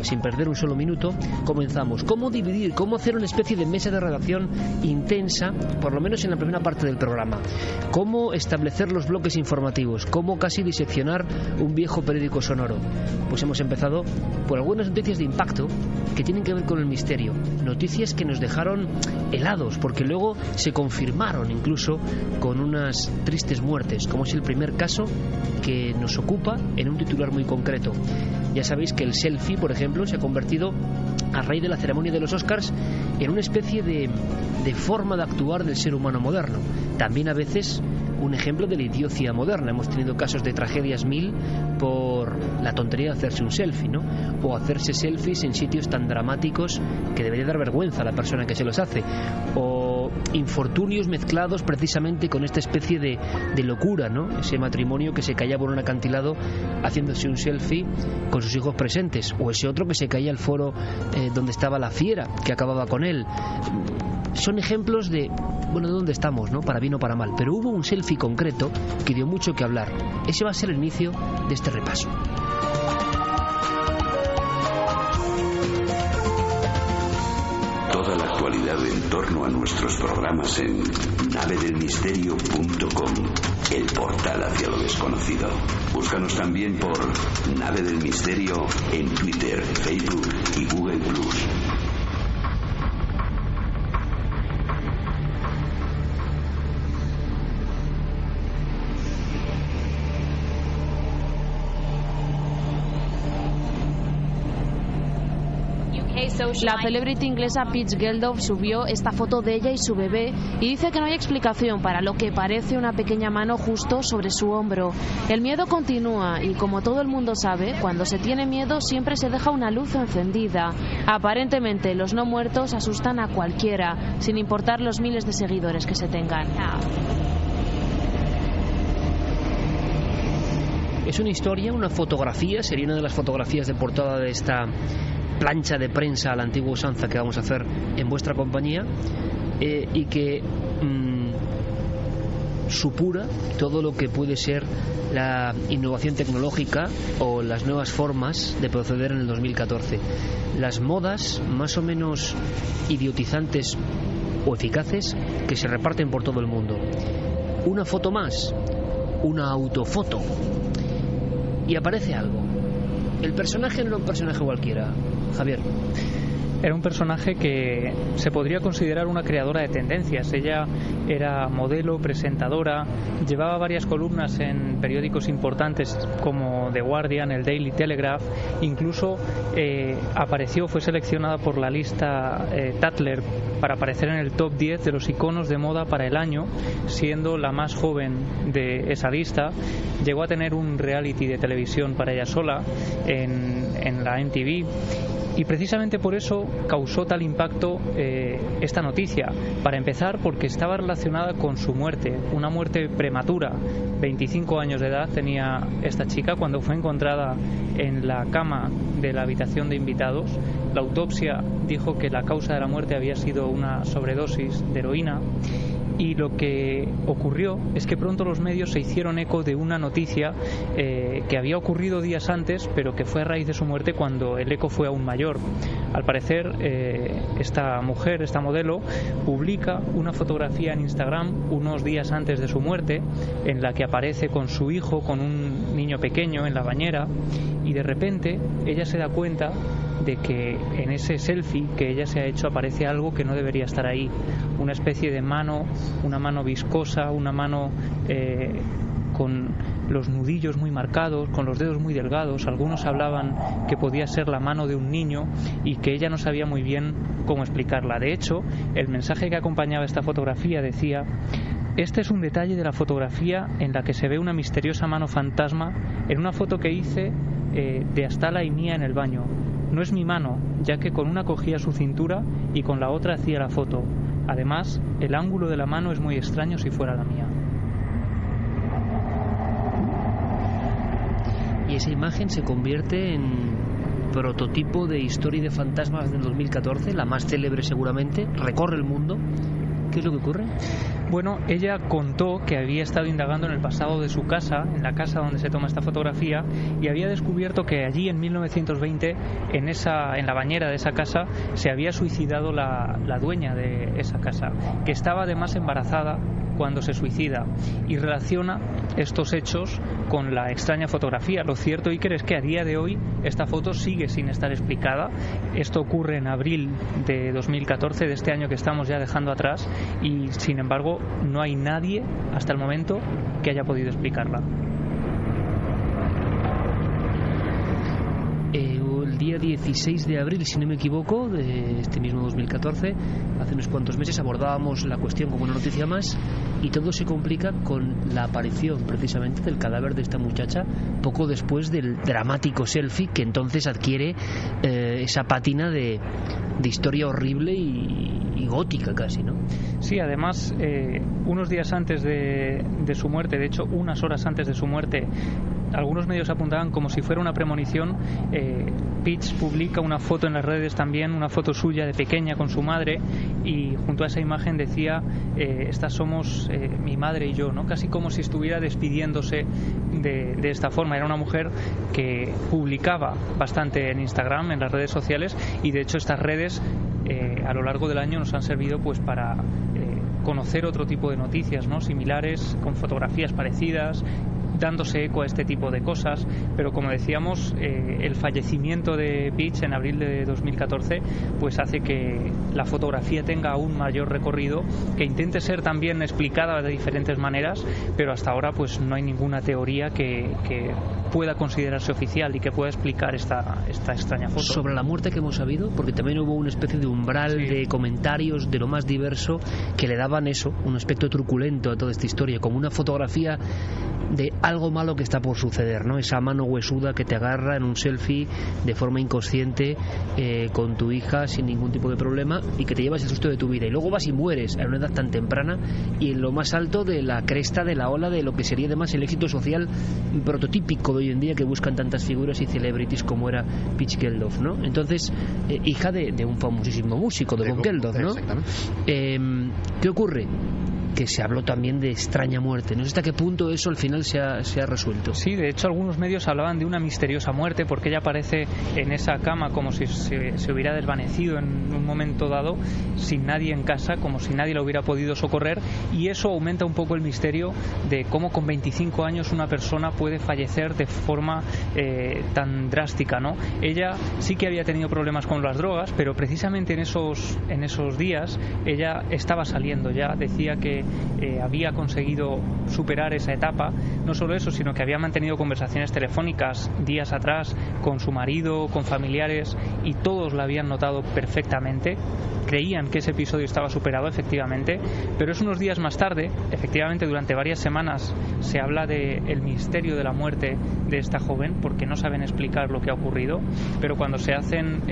sin perder un solo minuto, comenzamos. ¿Cómo dividir? ¿Cómo hacer una especie de mesa de redacción intensa, por lo menos en la primera parte del programa? ¿Cómo establecer los bloques informativos? ¿Cómo casi diseccionar un viejo periódico sonoro? Pues hemos empezado por algunas noticias de impacto que tienen que ver con el misterio. Noticias que nos dejaron helados, porque luego se confirmaron incluso con unas tristes muertes, como es el primer caso que nos ocupa en un titular muy concreto. Ya sabéis que el selfie, por ejemplo, se ha convertido, a raíz de la ceremonia de los Oscars, en una especie de forma de actuar del ser humano moderno. También a veces un ejemplo de la idiocia moderna. Hemos tenido casos de tragedias mil por la tontería de hacerse un selfie, ¿no? O hacerse selfies en sitios tan dramáticos que debería dar vergüenza a la persona que se los hace. O infortunios mezclados precisamente con esta especie de locura, ¿no? Ese matrimonio que se caía por un acantilado haciéndose un selfie con sus hijos presentes. O ese otro que se caía al foro donde estaba la fiera que acababa con él. Son ejemplos de dónde estamos, ¿no? Para bien o para mal. Pero hubo un selfie concreto que dio mucho que hablar. Ese va a ser el inicio de este repaso. Toda la actualidad en torno a nuestros programas en navedelmisterio.com, el portal hacia lo desconocido. Búscanos también por Nave del Misterio en Twitter, Facebook y Google+. La celebrity inglesa Pete Geldof subió esta foto de ella y su bebé y dice que no hay explicación para lo que parece una pequeña mano justo sobre su hombro. El miedo continúa y, como todo el mundo sabe, cuando se tiene miedo siempre se deja una luz encendida. Aparentemente los no muertos asustan a cualquiera, sin importar los miles de seguidores que se tengan. Es una historia, una fotografía, sería una de las fotografías de portada de esta plancha de prensa a la antigua usanza que vamos a hacer en vuestra compañía, y que supura todo lo que puede ser la innovación tecnológica o las nuevas formas de proceder en el 2014. Las modas más o menos idiotizantes o eficaces que se reparten por todo el mundo. Una foto más, una autofoto, y aparece algo. El personaje no era un personaje cualquiera, Javier. Era un personaje que se podría considerar una creadora de tendencias. Ella era modelo, presentadora, llevaba varias columnas en periódicos importantes como The Guardian, el Daily Telegraph, incluso fue seleccionada por la lista Tatler para aparecer en el top 10 de los iconos de moda para el año, siendo la más joven de esa lista. Llegó a tener un reality de televisión para ella sola en la MTV. Y precisamente por eso causó tal impacto esta noticia. Para empezar, porque estaba relacionada con su muerte, una muerte prematura. 25 años de edad tenía esta chica cuando fue encontrada en la cama de la habitación de invitados. La autopsia dijo que la causa de la muerte había sido una sobredosis de heroína. Y lo que ocurrió es que pronto los medios se hicieron eco de una noticia que había ocurrido días antes, pero que fue a raíz de su muerte cuando el eco fue aún mayor. Al parecer, esta mujer, esta modelo, publica una fotografía en Instagram unos días antes de su muerte, en la que aparece con su hijo, con un niño pequeño en la bañera, y de repente ella se da cuenta de que en ese selfie que ella se ha hecho aparece algo que no debería estar ahí, una especie de mano, una mano viscosa, una mano con los nudillos muy marcados, con los dedos muy delgados. Algunos hablaban que podía ser la mano de un niño y que ella no sabía muy bien cómo explicarla. De hecho, el mensaje que acompañaba esta fotografía decía: este es un detalle de la fotografía en la que se ve una misteriosa mano fantasma en una foto que hice de Astala y mía en el baño. No es mi mano, ya que con una cogía su cintura y con la otra hacía la foto. Además, el ángulo de la mano es muy extraño si fuera la mía. Y esa imagen se convierte en prototipo de historia de fantasmas del 2014, la más célebre seguramente, recorre el mundo. ¿Qué es lo que ocurre? Bueno, ella contó que había estado indagando en el pasado de su casa, en la casa donde se toma esta fotografía, y había descubierto que allí en 1920, en la bañera de esa casa, se había suicidado la dueña de esa casa, que estaba además embarazada cuando se suicida, y relaciona estos hechos con la extraña fotografía. Lo cierto, Iker, es que a día de hoy esta foto sigue sin estar explicada. Esto ocurre en abril de 2014, de este año que estamos ya dejando atrás, y sin embargo no hay nadie hasta el momento que haya podido explicarla. El día 16 de abril, si no me equivoco, de este mismo 2014, hace unos cuantos meses, abordábamos la cuestión como una noticia más, y todo se complica con la aparición precisamente del cadáver de esta muchacha poco después del dramático selfie que entonces adquiere esa pátina de historia horrible y gótica casi, ¿no? Sí, además, unos días antes de su muerte, de hecho unas horas antes de su muerte, algunos medios apuntaban como si fuera una premonición. Peach publica una foto en las redes también, una foto suya de pequeña con su madre, y junto a esa imagen decía estas somos mi madre y yo, ¿no? Casi como si estuviera despidiéndose de esta forma. Era una mujer que publicaba bastante en Instagram, en las redes sociales, y de hecho estas redes a lo largo del año nos han servido pues para conocer otro tipo de noticias, ¿no? Similares, con fotografías parecidas, dándose eco a este tipo de cosas. Pero como decíamos, el fallecimiento de Peach en abril de 2014 pues hace que la fotografía tenga aún mayor recorrido, que intente ser también explicada de diferentes maneras, pero hasta ahora pues no hay ninguna teoría que pueda considerarse oficial y que pueda explicar esta extraña foto. Sobre la muerte que hemos sabido, porque también hubo una especie de umbral de comentarios de lo más diverso que le daban eso, un aspecto truculento a toda esta historia, como una fotografía de algo malo que está por suceder, ¿no? Esa mano huesuda que te agarra en un selfie de forma inconsciente con tu hija sin ningún tipo de problema, y que te llevas el susto de tu vida, y luego vas y mueres a una edad tan temprana y en lo más alto de la cresta de la ola de lo que sería además el éxito social prototípico de hoy en día que buscan tantas figuras y celebrities como era Peach Geldof, ¿no? Entonces, hija de un famosísimo músico, de Bob Geldof, ¿no? ¿Qué ocurre? Que se habló también de extraña muerte. No sé hasta qué punto eso al final se ha resuelto. Sí, de hecho algunos medios hablaban de una misteriosa muerte, porque ella aparece en esa cama como si se hubiera desvanecido en un momento dado, sin nadie en casa, como si nadie la hubiera podido socorrer, y eso aumenta un poco el misterio de cómo con 25 años una persona puede fallecer de forma tan drástica, ¿no? Ella sí que había tenido problemas con las drogas, pero precisamente en esos días ella estaba saliendo ya. Decía que había conseguido superar esa etapa. No solo eso, sino que había mantenido conversaciones telefónicas días atrás con su marido, con familiares, y todos la habían notado perfectamente. Creían que ese episodio estaba superado, efectivamente, pero es unos días más tarde, efectivamente durante varias semanas, se habla del misterio de la muerte de esta joven, porque no saben explicar lo que ha ocurrido, pero cuando se hacen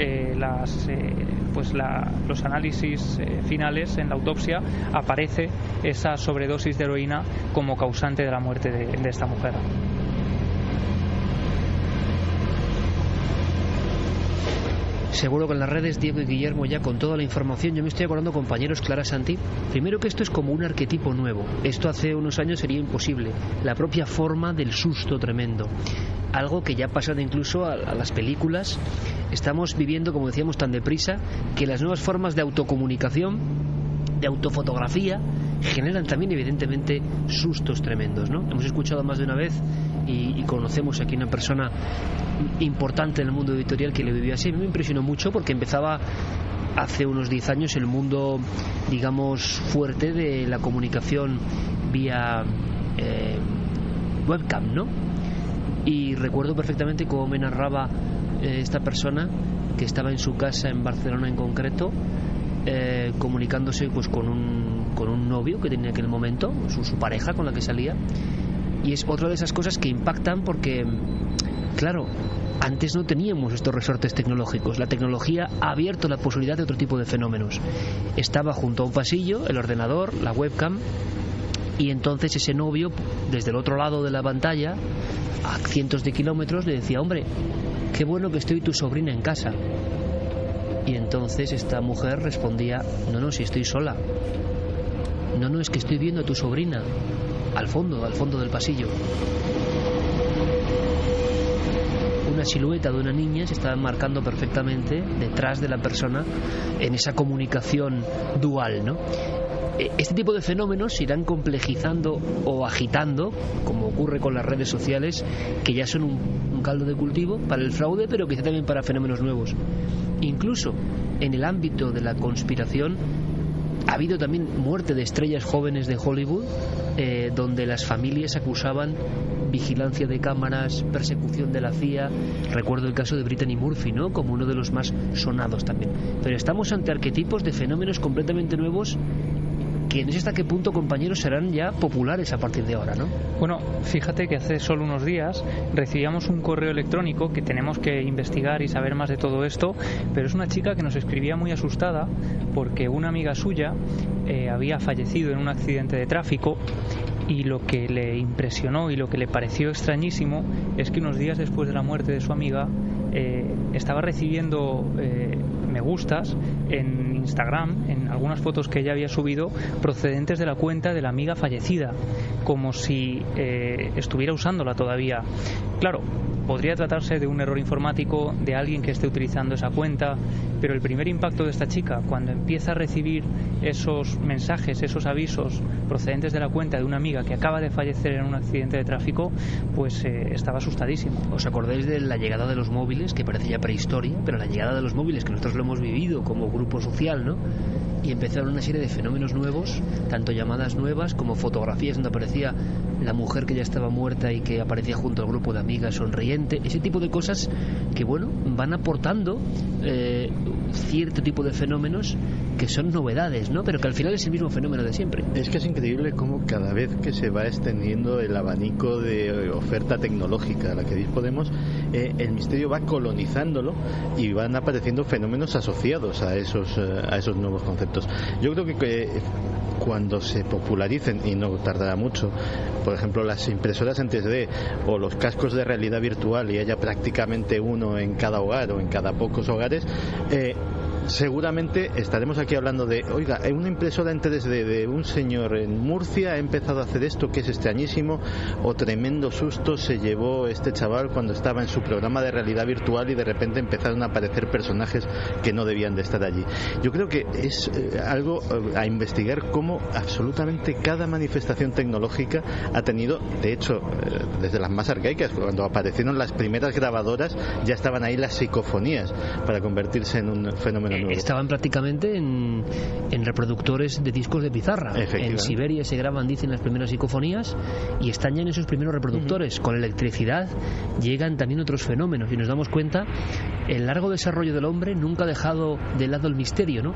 los análisis finales en la autopsia, aparece esa sobredosis de heroína como causante de la muerte de esta mujer. Seguro que en las redes Diego y Guillermo ya con toda la información. Yo me estoy acordando, compañeros, Clara, Santi, primero que esto es como un arquetipo nuevo. Esto hace unos años sería imposible. La propia forma del susto tremendo, algo que ya ha pasado incluso a las películas. Estamos viviendo, como decíamos, tan deprisa que las nuevas formas de autocomunicación, de autofotografía, generan también evidentemente sustos tremendos, ¿no? Hemos escuchado más de una vez y conocemos aquí una persona importante en el mundo editorial que le vivió así. A mí me impresionó mucho porque empezaba hace unos 10 años el mundo, digamos, fuerte de la comunicación vía webcam, ¿no? Y recuerdo perfectamente cómo me narraba esta persona, que estaba en su casa en Barcelona en concreto, comunicándose pues con un novio que tenía en aquel momento, su pareja con la que salía. Y es otra de esas cosas que impactan porque, claro, antes no teníamos estos resortes tecnológicos. La tecnología ha abierto la posibilidad de otro tipo de fenómenos. Estaba junto a un pasillo el ordenador, la webcam, y entonces ese novio, desde el otro lado de la pantalla, a cientos de kilómetros, le decía: hombre, qué bueno que estoy tu sobrina en casa. Y entonces esta mujer respondía: no, si estoy sola. No, es que estoy viendo a tu sobrina al fondo del pasillo. Una silueta de una niña se estaba marcando perfectamente detrás de la persona en esa comunicación dual, ¿no? Este tipo de fenómenos se irán complejizando o agitando, como ocurre con las redes sociales, que ya son un caldo de cultivo para el fraude, pero quizá también para fenómenos nuevos. Incluso en el ámbito de la conspiración ha habido también muerte de estrellas jóvenes de Hollywood, donde las familias acusaban vigilancia de cámaras, persecución de la CIA. Recuerdo el caso de Brittany Murphy, ¿no?, como uno de los más sonados también. Pero estamos ante arquetipos de fenómenos completamente nuevos que no sé hasta qué punto, compañeros, serán ya populares a partir de ahora, ¿no? Bueno, fíjate que hace solo unos días recibíamos un correo electrónico que tenemos que investigar y saber más de todo esto, pero es una chica que nos escribía muy asustada porque una amiga suya había fallecido en un accidente de tráfico, y lo que le impresionó y lo que le pareció extrañísimo es que unos días después de la muerte de su amiga estaba recibiendo me gustas en Instagram, en algunas fotos que ella había subido procedentes de la cuenta de la amiga fallecida, como si estuviera usándola todavía. Claro, podría tratarse de un error informático de alguien que esté utilizando esa cuenta, pero el primer impacto de esta chica, cuando empieza a recibir esos mensajes, esos avisos procedentes de la cuenta de una amiga que acaba de fallecer en un accidente de tráfico, pues estaba asustadísimo. ¿Os acordáis de la llegada de los móviles, que parecía prehistoria, pero la llegada de los móviles, que nosotros lo hemos vivido como grupo social, ¿no? Y empezaron una serie de fenómenos nuevos, tanto llamadas nuevas como fotografías donde aparecía la mujer que ya estaba muerta y que aparecía junto al grupo de amigas sonriente, ese tipo de cosas que, bueno, van aportando cierto tipo de fenómenos que son novedades, ¿no? Pero que al final es el mismo fenómeno de siempre. Es que es increíble cómo cada vez que se va extendiendo el abanico de oferta tecnológica a la que disponemos, el misterio va colonizándolo y van apareciendo fenómenos asociados a esos nuevos conceptos. Yo creo que cuando se popularicen, y no tardará mucho, por ejemplo las impresoras en 3D o los cascos de realidad virtual, y haya prácticamente uno en cada hogar o en cada pocos hogares, seguramente estaremos aquí hablando de, oiga, una impresora en 3D de un señor en Murcia ha empezado a hacer esto que es extrañísimo, o tremendo susto se llevó este chaval cuando estaba en su programa de realidad virtual y de repente empezaron a aparecer personajes que no debían de estar allí. Yo creo que es algo a investigar, cómo absolutamente cada manifestación tecnológica ha tenido, de hecho, desde las más arcaicas, cuando aparecieron las primeras grabadoras ya estaban ahí las psicofonías para convertirse en un fenómeno. Estaban prácticamente en reproductores de discos de pizarra. En Siberia se graban, dicen, las primeras psicofonías y están ya en esos primeros reproductores. Con la electricidad llegan también otros fenómenos y nos damos cuenta el largo desarrollo del hombre nunca ha dejado de lado el misterio, ¿no?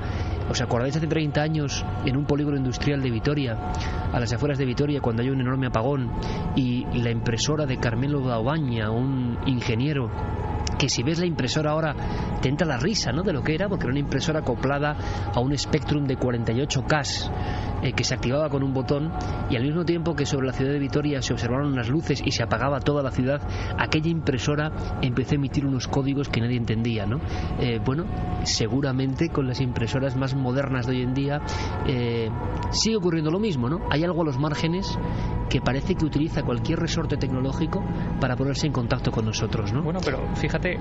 ¿Os acordáis hace 30 años en un polígono industrial de Vitoria, a las afueras de Vitoria, cuando hay un enorme apagón y la impresora de Carmelo Daubaña, un ingeniero, que si ves la impresora ahora te entra la risa, ¿no?, de lo que era, porque era una impresora acoplada a un Spectrum de 48K que se activaba con un botón, y al mismo tiempo que sobre la ciudad de Vitoria se observaron unas luces y se apagaba toda la ciudad, aquella impresora empezó a emitir unos códigos que nadie entendía, ¿no? Bueno, seguramente con las impresoras más modernas de hoy en día sigue ocurriendo lo mismo, ¿no? Hay algo a los márgenes que parece que utiliza cualquier resorte tecnológico para ponerse en contacto con nosotros, ¿no? Bueno, pero fíjate,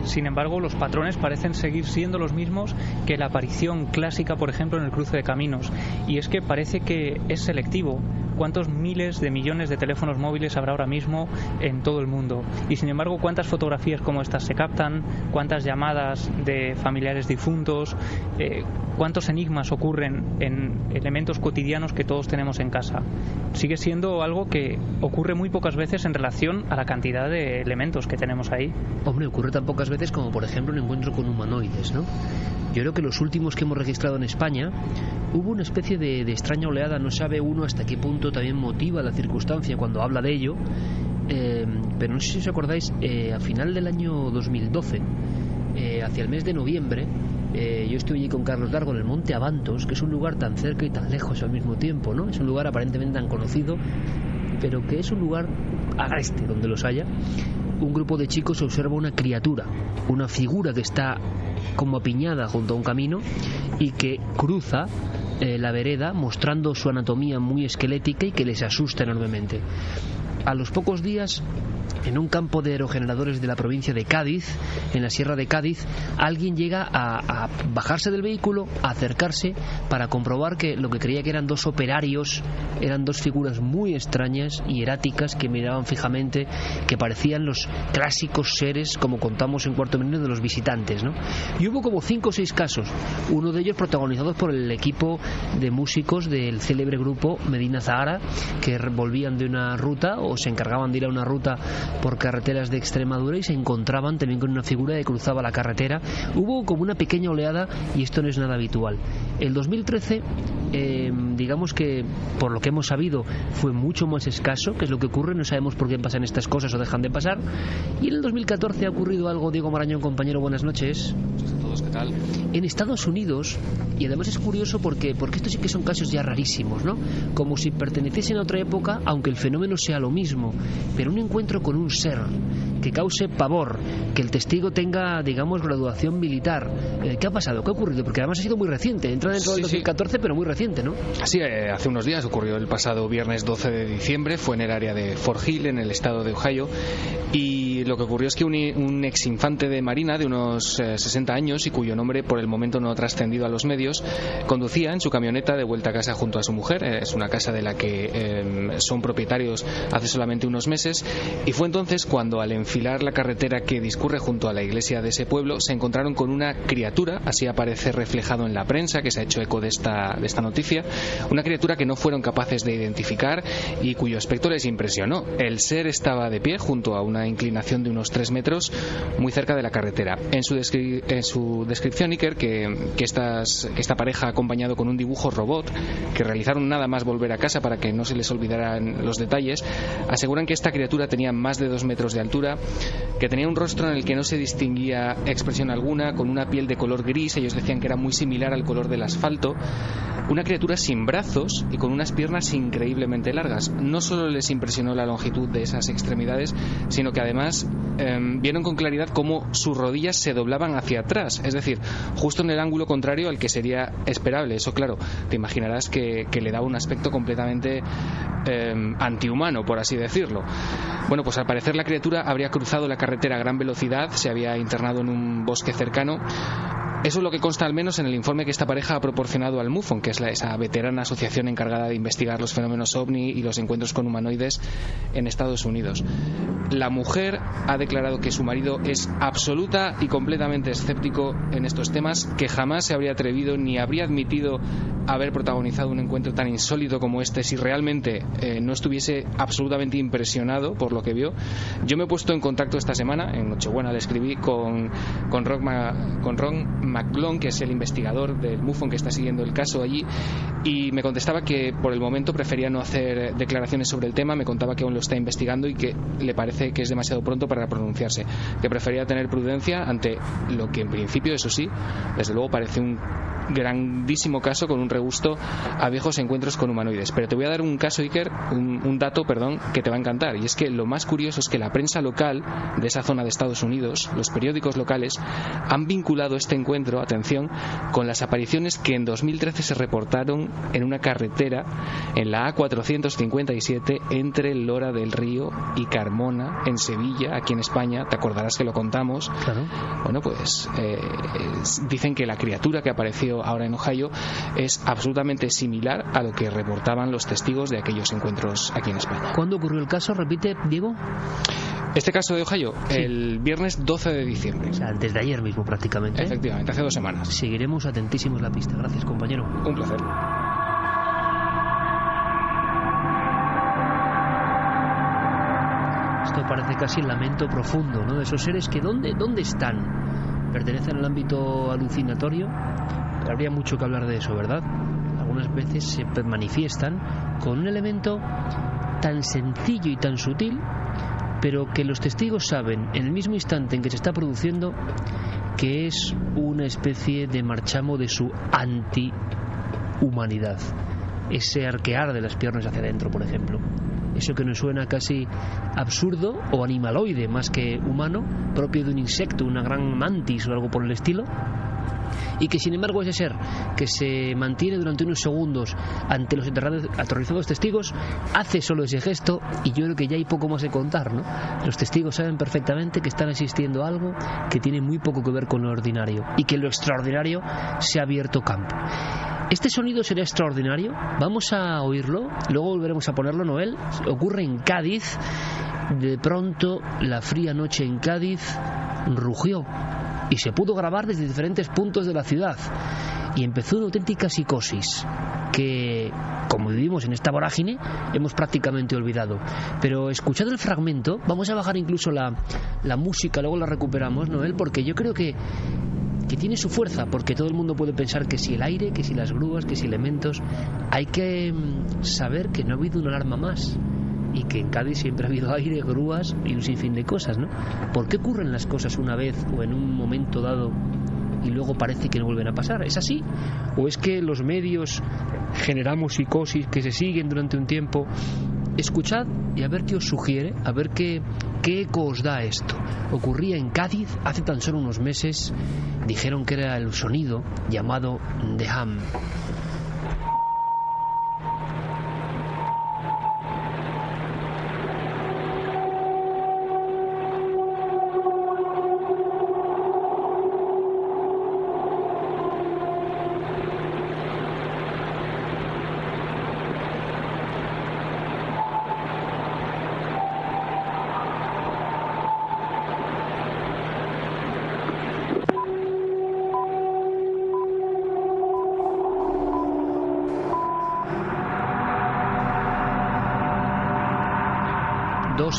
sin embargo, los patrones parecen seguir siendo los mismos que la aparición clásica, por ejemplo, en el cruce de caminos. Y es que parece que es selectivo. ¿Cuántos miles de millones de teléfonos móviles habrá ahora mismo en todo el mundo? Y sin embargo, ¿cuántas fotografías como estas se captan? ¿Cuántas llamadas de familiares difuntos? ¿Cuántos enigmas ocurren en elementos cotidianos que todos tenemos en casa? Sigue siendo algo que ocurre muy pocas veces en relación a la cantidad de elementos que tenemos ahí. Hombre, ocurre tan pocas veces como, por ejemplo, un encuentro con humanoides, ¿no? Yo creo que los últimos que hemos registrado en España hubo una especie de extraña oleada, no sabe uno hasta qué punto también motiva la circunstancia cuando habla de ello, pero no sé si os acordáis, a final del año 2012, hacia el mes de noviembre, yo estuve allí con Carlos Largo en el Monte Abantos, que es un lugar tan cerca y tan lejos al mismo tiempo, ¿no? Es un lugar aparentemente tan conocido, pero que es un lugar agreste donde los haya. Un grupo de chicos observa una criatura, una figura que está como apiñada junto a un camino y que cruza la vereda, mostrando su anatomía muy esquelética y que les asusta enormemente. A los pocos días, en un campo de aerogeneradores de la provincia de Cádiz, en la sierra de Cádiz, alguien llega a bajarse del vehículo, a acercarse para comprobar que lo que creía que eran dos operarios eran dos figuras muy extrañas y eráticas que miraban fijamente, que parecían los clásicos seres, como contamos en Cuarto Milenio, de los visitantes, ¿no? Y hubo como 5 o 6 casos, uno de ellos protagonizados por el equipo de músicos del célebre grupo Medina Zahara, que volvían de una ruta o se encargaban de ir a una ruta por carreteras de Extremadura y se encontraban también con una figura que cruzaba la carretera. Hubo como una pequeña oleada y esto no es nada habitual. El 2013, digamos que por lo que hemos sabido fue mucho más escaso, que es lo que ocurre, no sabemos por qué pasan estas cosas o dejan de pasar. Y en el 2014 ha ocurrido algo. Diego Marañón, compañero, buenas noches. A todos, ¿qué tal? En Estados Unidos, y además es curioso porque estos sí que son casos ya rarísimos, ¿no? Como si perteneciesen a otra época, aunque el fenómeno sea lo mismo, pero un encuentro con un ser que cause pavor, que el testigo tenga, digamos, graduación militar. ¿Qué ha pasado? ¿Qué ha ocurrido? Porque además ha sido muy reciente, entra dentro del 2014, pero muy reciente, ¿no? Sí, hace unos días ocurrió el pasado viernes 12 de diciembre, fue en el área de Fort Hill, en el estado de Ohio, y lo que ocurrió es que un ex infante de marina de unos 60 años y cuyo nombre por el momento no ha trascendido a los medios, conducía en su camioneta de vuelta a casa junto a su mujer. Es una casa de la que son propietarios hace solamente unos meses, y fue entonces cuando, al enfilar la carretera que discurre junto a la iglesia de ese pueblo, se encontraron con una criatura, así aparece reflejado en la prensa que se ha hecho eco de esta noticia, una criatura que no fueron capaces de identificar y cuyo aspecto les impresionó. El ser estaba de pie junto a una inclinación de unos 3 metros muy cerca de la carretera. En su descripción, Iker, que esta pareja ha acompañado con un dibujo robot que realizaron nada más volver a casa para que no se les olvidaran los detalles, aseguran que esta criatura tenía más de 2 metros de altura, que tenía un rostro en el que no se distinguía expresión alguna, con una piel de color gris. Ellos decían que era muy similar al color del asfalto, una criatura sin brazos y con unas piernas increíblemente largas. No solo les impresionó la longitud de esas extremidades, sino que además vieron con claridad cómo sus rodillas se doblaban hacia atrás, es decir, justo en el ángulo contrario al que sería esperable. Eso, claro, te imaginarás que le daba un aspecto completamente antihumano, por así decirlo. Bueno, pues al parecer la criatura habría cruzado la carretera a gran velocidad, se había internado en un bosque cercano. Eso es lo que consta al menos en el informe que esta pareja ha proporcionado al MUFON, que es esa veterana asociación encargada de investigar los fenómenos OVNI y los encuentros con humanoides en Estados Unidos. La mujer ha declarado que su marido es absoluta y completamente escéptico en estos temas, que jamás se habría atrevido ni habría admitido haber protagonizado un encuentro tan insólito como este si realmente no estuviese absolutamente impresionado por lo que vio. Yo me he puesto en contacto esta semana, en Nochebuena le escribí con Ron McClone, que es el investigador del MUFON que está siguiendo el caso allí, y me contestaba que por el momento prefería no hacer declaraciones sobre el tema. Me contaba que aún lo está investigando y que le parece que es demasiado pronto para pronunciarse, que prefería tener prudencia ante lo que en principio, eso sí, desde luego parece un grandísimo caso con un regusto a viejos encuentros con humanoides. Pero te voy a dar un caso, Iker, un dato, que te va a encantar, y es que lo más curioso es que la prensa local de esa zona de Estados Unidos, los periódicos locales, han vinculado este encuentro, atención, con las apariciones que en 2013 se reportaron en una carretera en la A457 entre Lora del Río y Carmona, en Sevilla, aquí en España. Te acordarás que lo contamos. Claro. Bueno, pues dicen que la criatura que apareció ahora en Ohio es absolutamente similar a lo que reportaban los testigos de aquellos encuentros aquí en España. ¿Cuándo ocurrió el caso? Repite, Diego. Este caso de Ohio, sí, el viernes 12 de diciembre. O sea, antes de ayer mismo prácticamente. Efectivamente, hace 2 semanas. Seguiremos atentísimos la pista. Gracias, compañero. Un placer. Esto parece casi el lamento profundo, ¿no? De esos seres que ¿dónde están? Pertenecen al ámbito alucinatorio. Pero habría mucho que hablar de eso, ¿verdad? Algunas veces se manifiestan con un elemento tan sencillo y tan sutil, pero que los testigos saben en el mismo instante en que se está produciendo que es una especie de marchamo de su antihumanidad. Ese arquear de las piernas hacia adentro, por ejemplo. Eso que nos suena casi absurdo o animaloide más que humano, propio de un insecto, una gran mantis o algo por el estilo. y que sin embargo ese ser que se mantiene durante unos segundos ante los aterrorizados testigos hace solo ese gesto, y yo creo que ya hay poco más que contar, ¿no? Los testigos saben perfectamente que están asistiendo a algo que tiene muy poco que ver con lo ordinario y que lo extraordinario se ha abierto campo. Este sonido será extraordinario, vamos a oírlo, luego volveremos a ponerlo, Noel. Ocurre en Cádiz. De pronto la fría noche en Cádiz rugió y se pudo grabar desde diferentes puntos de la ciudad, y empezó una auténtica psicosis que, como vivimos en esta vorágine, hemos prácticamente olvidado. Pero escuchado el fragmento, vamos a bajar incluso la música, luego la recuperamos, Noel, porque yo creo que tiene su fuerza, porque todo el mundo puede pensar que si el aire, que si las grúas, que si elementos. Hay que saber que no ha habido una alarma más, y que en Cádiz siempre ha habido aire, grúas y un sinfín de cosas, ¿no? ¿Por qué ocurren las cosas una vez o en un momento dado y luego parece que no vuelven a pasar? ¿Es así? ¿O es que los medios generamos psicosis que se siguen durante un tiempo? Escuchad y a ver qué os sugiere, a ver qué eco os da esto. Ocurría en Cádiz hace tan solo unos meses. Dijeron que era el sonido llamado The Hum.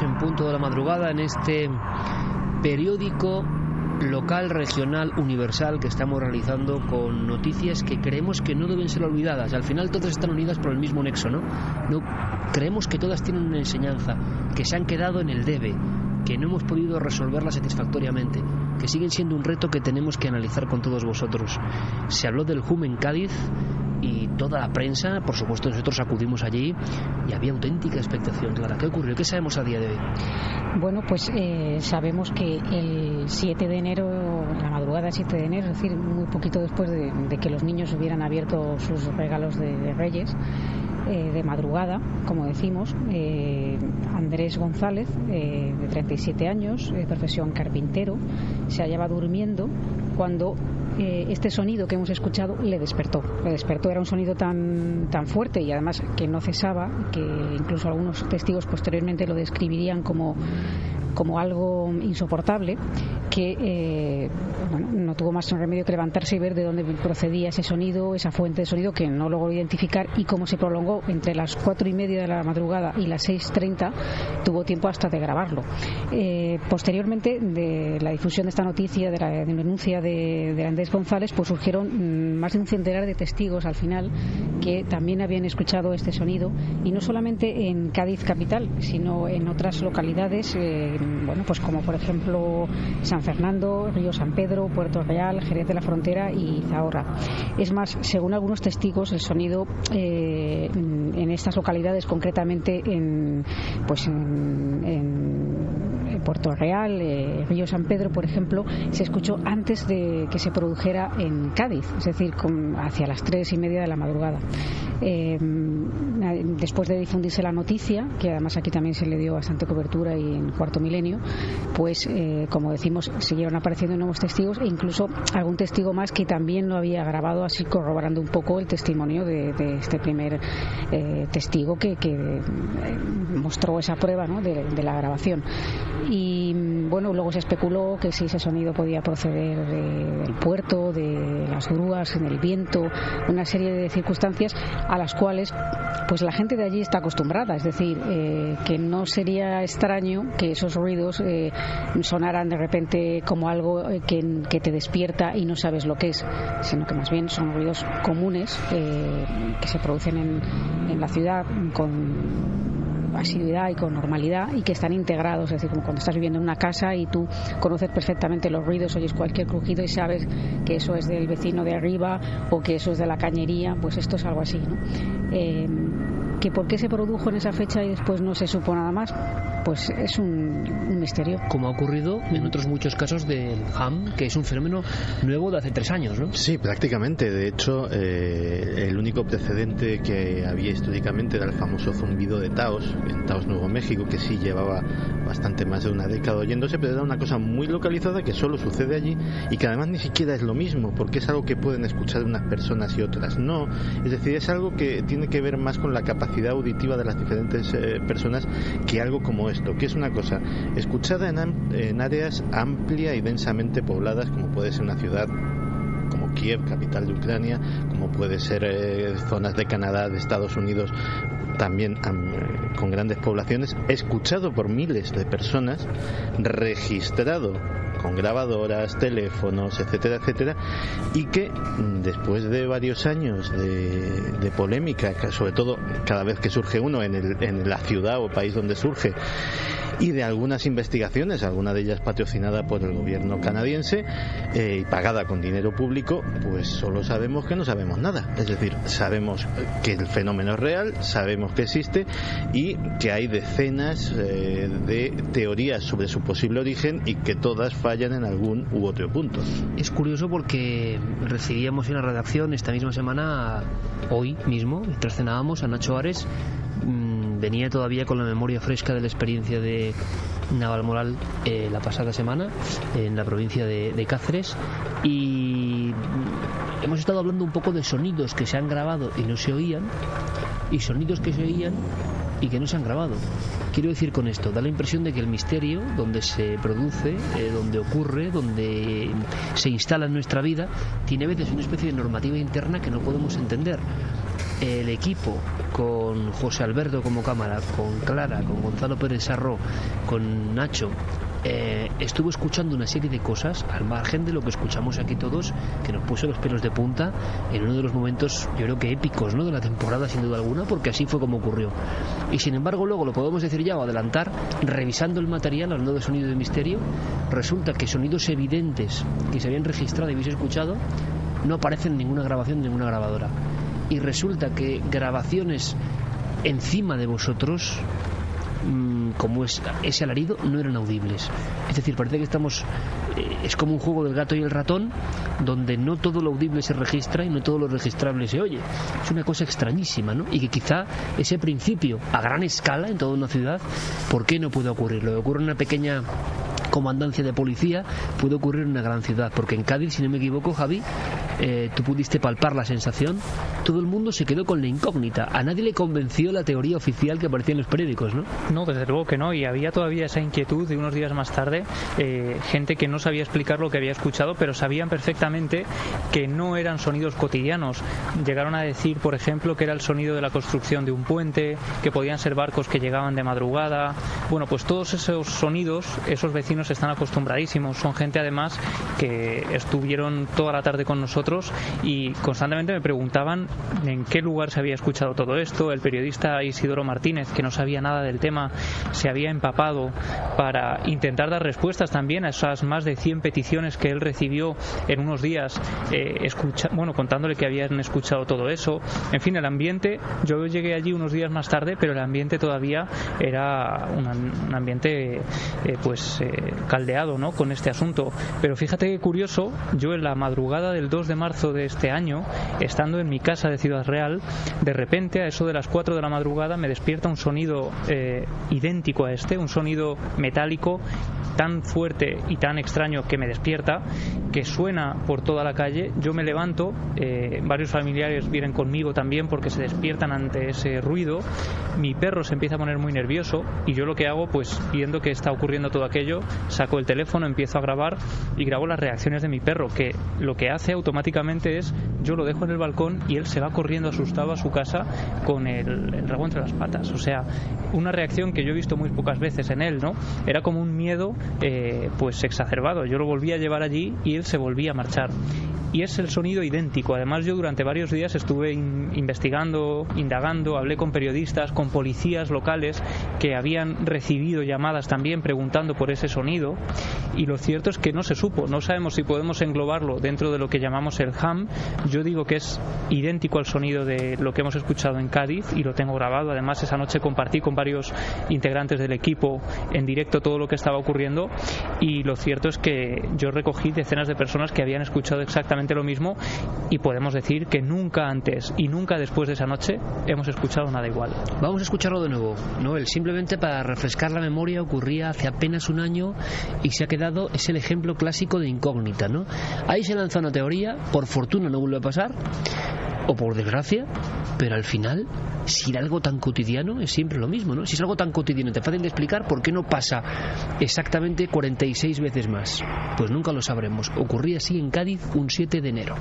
En punto de la madrugada en este periódico local, regional, universal que estamos realizando con noticias que creemos que no deben ser olvidadas. Al final todas están unidas por el mismo nexo, ¿no? Creemos que todas tienen una enseñanza, que se han quedado en el debe, que no hemos podido resolverla satisfactoriamente, que siguen siendo un reto que tenemos que analizar con todos vosotros. Se habló del HUM en Cádiz y toda la prensa, por supuesto nosotros acudimos allí y había auténtica expectación. Clara, ¿qué ocurrió? ¿Qué sabemos a día de hoy? Bueno, pues sabemos que el 7 de enero, la madrugada del 7 de enero, es decir, muy poquito después de que los niños hubieran abierto sus regalos de Reyes, de madrugada, como decimos, Andrés González, de 37 años, de profesión carpintero, se hallaba durmiendo cuando este sonido que hemos escuchado le despertó. Era un sonido tan fuerte y además que no cesaba, que incluso algunos testigos posteriormente lo describirían como algo insoportable, que no tuvo más remedio que levantarse y ver de dónde procedía ese sonido, esa fuente de sonido que no logró identificar, y cómo se prolongó entre las 4:30 de la madrugada y las 6:30, tuvo tiempo hasta de grabarlo. Posteriormente de la difusión de esta noticia, de la denuncia de Andrés González, pues surgieron más de un centenar de testigos al final que también habían escuchado este sonido, y no solamente en Cádiz capital, sino en otras localidades, pues como por ejemplo San Fernando, Río San Pedro, Puerto Real, Jerez de la Frontera y Zahorra. Es más, según algunos testigos, el sonido en estas localidades, concretamente en Puerto Real, Río San Pedro, por ejemplo, se escuchó antes de que se produjera en Cádiz, es decir, hacia las 3:30 de la madrugada. Después de difundirse la noticia, que además aquí también se le dio bastante cobertura y en Cuarto Milenio, pues como decimos, siguieron apareciendo nuevos testigos, e incluso algún testigo más que también lo había grabado, así corroborando un poco el testimonio de este primer testigo que mostró esa prueba, ¿no?, de la grabación. Y bueno, luego se especuló que si ese sonido podía proceder del puerto, de las grúas, en el viento, una serie de circunstancias a las cuales pues la gente de allí está acostumbrada, es decir, que no sería extraño que esos ruidos sonaran de repente como algo que te despierta y no sabes lo que es, sino que más bien son ruidos comunes que se producen en la ciudad con asiduidad y con normalidad, y que están integrados, es decir, como cuando estás viviendo en una casa y tú conoces perfectamente los ruidos, oyes cualquier crujido y sabes que eso es del vecino de arriba o que eso es de la cañería, pues esto es algo así, ¿no? ¿Que por qué se produjo en esa fecha y después no se supo nada más? pues es un misterio. Como ha ocurrido en otros muchos casos del ham, que es un fenómeno nuevo de hace 3 años, ¿no? Sí, prácticamente. De hecho, el único precedente que había históricamente era el famoso zumbido de Taos, en Taos, Nuevo México, que sí llevaba bastante más de una década oyéndose, pero era una cosa muy localizada que solo sucede allí y que además ni siquiera es lo mismo, porque es algo que pueden escuchar unas personas y otras no. Es decir, es algo que tiene que ver más con la capacidad auditiva de las diferentes personas que algo como esto, que es una cosa escuchada en áreas amplia y densamente pobladas, como puede ser una ciudad como Kiev, capital de Ucrania, como puede ser zonas de Canadá, de Estados Unidos, también con grandes poblaciones, escuchado por miles de personas, registrado con grabadoras, teléfonos, etcétera, etcétera, y que después de varios años de polémica, sobre todo cada vez que surge uno en la ciudad o país donde surge, y de algunas investigaciones, alguna de ellas patrocinada por el gobierno canadiense y pagada con dinero público, pues solo sabemos que no sabemos nada. Es decir, sabemos que el fenómeno es real, sabemos que existe y que hay decenas de teorías sobre su posible origen y que todas fallan en algún u otro punto. Es curioso porque recibíamos en la redacción esta misma semana, hoy mismo, mientras cenábamos, a Nacho Ares. Venía todavía con la memoria fresca de la experiencia de Navalmoral la pasada semana en la provincia de Cáceres, y hemos estado hablando un poco de sonidos que se han grabado y no se oían, y sonidos que se oían y que no se han grabado. Quiero decir con esto, da la impresión de que el misterio, donde se produce, donde ocurre, donde se instala en nuestra vida, tiene a veces una especie de normativa interna que no podemos entender. El equipo, con José Alberto como cámara, con Clara, con Gonzalo Pérez Sarró, con Nacho, estuvo escuchando una serie de cosas al margen de lo que escuchamos aquí todos, que nos puso los pelos de punta en uno de los momentos, yo creo que épicos, ¿no?, de la temporada, sin duda alguna, porque así fue como ocurrió. Y sin embargo, luego lo podemos decir ya o adelantar, revisando el material, hablando de sonido de misterio, resulta que sonidos evidentes que se habían registrado y habéis escuchado no aparecen en ninguna grabación de ninguna grabadora. Y resulta que grabaciones encima de vosotros, como es ese alarido, no eran audibles. Es decir, parece que estamos, es como un juego del gato y el ratón, donde no todo lo audible se registra y no todo lo registrable se oye. Es una cosa extrañísima, ¿no? Y que quizá ese principio a gran escala en toda una ciudad, ¿por qué no puede ocurrir? Lo que ocurre en una pequeña comandancia de policía puede ocurrir en una gran ciudad, porque en Cádiz, si no me equivoco, Javi, tú pudiste palpar la sensación, todo el mundo se quedó con la incógnita, a nadie le convenció la teoría oficial que aparecía en los periódicos, ¿no? No, desde luego que no, y había todavía esa inquietud de unos días más tarde, gente que no sabía explicar lo que había escuchado, pero sabían perfectamente que no eran sonidos cotidianos. Llegaron a decir, por ejemplo, que era el sonido de la construcción de un puente, que podían ser barcos que llegaban de madrugada. Bueno, pues todos esos sonidos, esos vecinos están acostumbradísimos, son gente además que estuvieron toda la tarde con nosotros y constantemente me preguntaban en qué lugar se había escuchado todo esto. El periodista Isidoro Martínez, que no sabía nada del tema, se había empapado para intentar dar respuestas también a esas más de 100 peticiones que él recibió en unos días, contándole que habían escuchado todo eso. En fin, el ambiente, yo llegué allí unos días más tarde, pero el ambiente todavía era un ambiente caldeado, ¿no?, con este asunto. Pero fíjate qué curioso, yo en la madrugada del 2 de marzo de este año, estando en mi casa de Ciudad Real, de repente a eso de las 4 de la madrugada me despierta un sonido idéntico a este, un sonido metálico tan fuerte y tan extraño que me despierta, que suena por toda la calle. Yo me levanto, varios familiares vienen conmigo también porque se despiertan ante ese ruido. Mi perro se empieza a poner muy nervioso y yo lo que hago, pues viendo que está ocurriendo todo aquello, saco el teléfono, empiezo a grabar y grabo las reacciones de mi perro, que lo que hace automáticamente es, yo lo dejo en el balcón y él se va corriendo asustado a su casa con el rabo entre las patas. O sea, una reacción que yo he visto muy pocas veces en él, ¿no? Era como un miedo pues exacerbado. Yo lo volví a llevar allí y él se volvía a marchar. y es el sonido idéntico. Además, yo durante varios días estuve investigando, indagando, hablé con periodistas, con policías locales que habían recibido llamadas también preguntando por ese sonido, y lo cierto es que no se supo. No sabemos si podemos englobarlo dentro de lo que llamamos el HAM. Yo digo que es idéntico al sonido de lo que hemos escuchado en Cádiz y lo tengo grabado. Además, esa noche compartí con varios integrantes del equipo en directo todo lo que estaba ocurriendo, y lo cierto es que yo recogí decenas de personas que habían escuchado exactamente lo mismo, y podemos decir que nunca antes y nunca después de esa noche hemos escuchado nada igual. Vamos a escucharlo de nuevo, Noel, simplemente para refrescar la memoria. Ocurría hace apenas un año y se ha quedado, es el ejemplo clásico de incógnita, ¿no? Ahí se lanza una teoría, por fortuna no vuelve a pasar, o por desgracia, pero al final, si era algo tan cotidiano, es siempre lo mismo, ¿no? Si es algo tan cotidiano, tan fácil de explicar, ¿por qué no pasa exactamente 46 veces más? Pues nunca lo sabremos. Ocurría así en Cádiz un 7 de enero.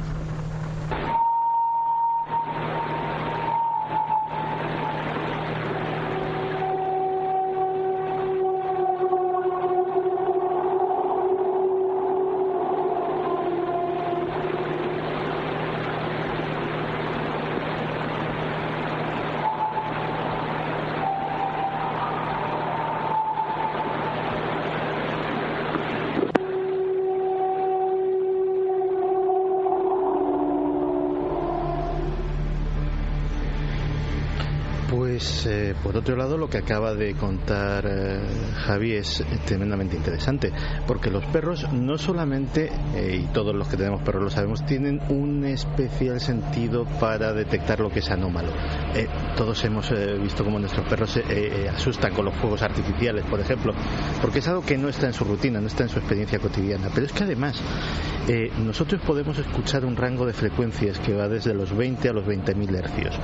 Por otro lado, lo que acaba de contar Javi es tremendamente interesante, porque los perros no solamente, y todos los que tenemos perros lo sabemos, tienen un especial sentido para detectar lo que es anómalo. Todos hemos visto cómo nuestros perros se asustan con los fuegos artificiales, por ejemplo, porque es algo que no está en su rutina, no está en su experiencia cotidiana. Pero es que además nosotros podemos escuchar un rango de frecuencias que va desde los 20 a los 20.000 hercios.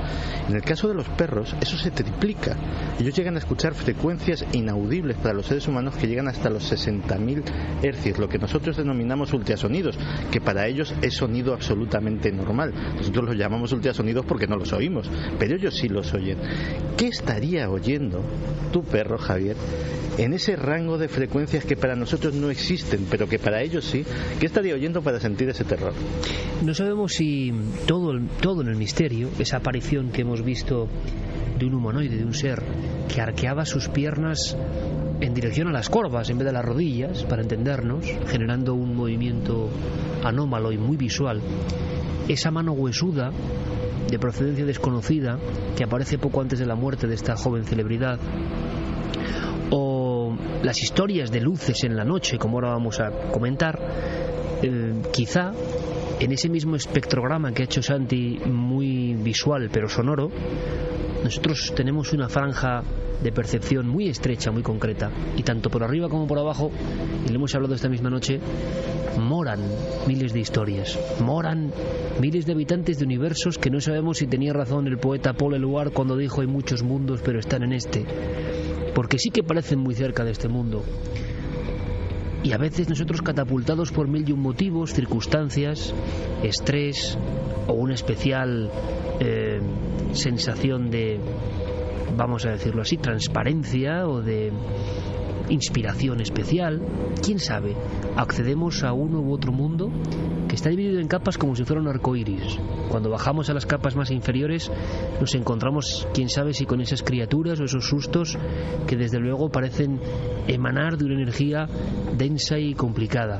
En el caso de los perros, eso se triplica. Ellos llegan a escuchar frecuencias inaudibles para los seres humanos que llegan hasta los 60.000 hercios, lo que nosotros denominamos ultrasonidos, que para ellos es sonido absolutamente normal. Nosotros los llamamos ultrasonidos porque no los oímos, pero ellos sí los oyen. ¿Qué estaría oyendo tu perro, Javier, en ese rango de frecuencias que para nosotros no existen, pero que para ellos sí? ¿Qué estaría oyendo para sentir ese terror? No sabemos si todo en el misterio, esa aparición que hemos visto de un humanoide, de un ser que arqueaba sus piernas en dirección a las corvas en vez de las rodillas, para entendernos, generando un movimiento anómalo y muy visual, esa mano huesuda de procedencia desconocida que aparece poco antes de la muerte de esta joven celebridad, o las historias de luces en la noche, como ahora vamos a comentar, quizá en ese mismo espectrograma que ha hecho Santi, muy visual pero sonoro, nosotros tenemos una franja de percepción muy estrecha, muy concreta, y tanto por arriba como por abajo, y lo hemos hablado esta misma noche, moran miles de historias, moran miles de habitantes de universos que no sabemos si tenía razón el poeta Paul Eluard cuando dijo: hay muchos mundos pero están en este, porque sí que parecen muy cerca de este mundo. Y a veces nosotros, catapultados por mil y un motivos, circunstancias, estrés o una especial sensación de, vamos a decirlo así, transparencia o de inspiración especial, quién sabe, accedemos a uno u otro mundo que está dividido en capas como si fuera un arco iris. Cuando bajamos a las capas más inferiores nos encontramos, quién sabe si con esas criaturas o esos sustos que desde luego parecen emanar de una energía densa y complicada.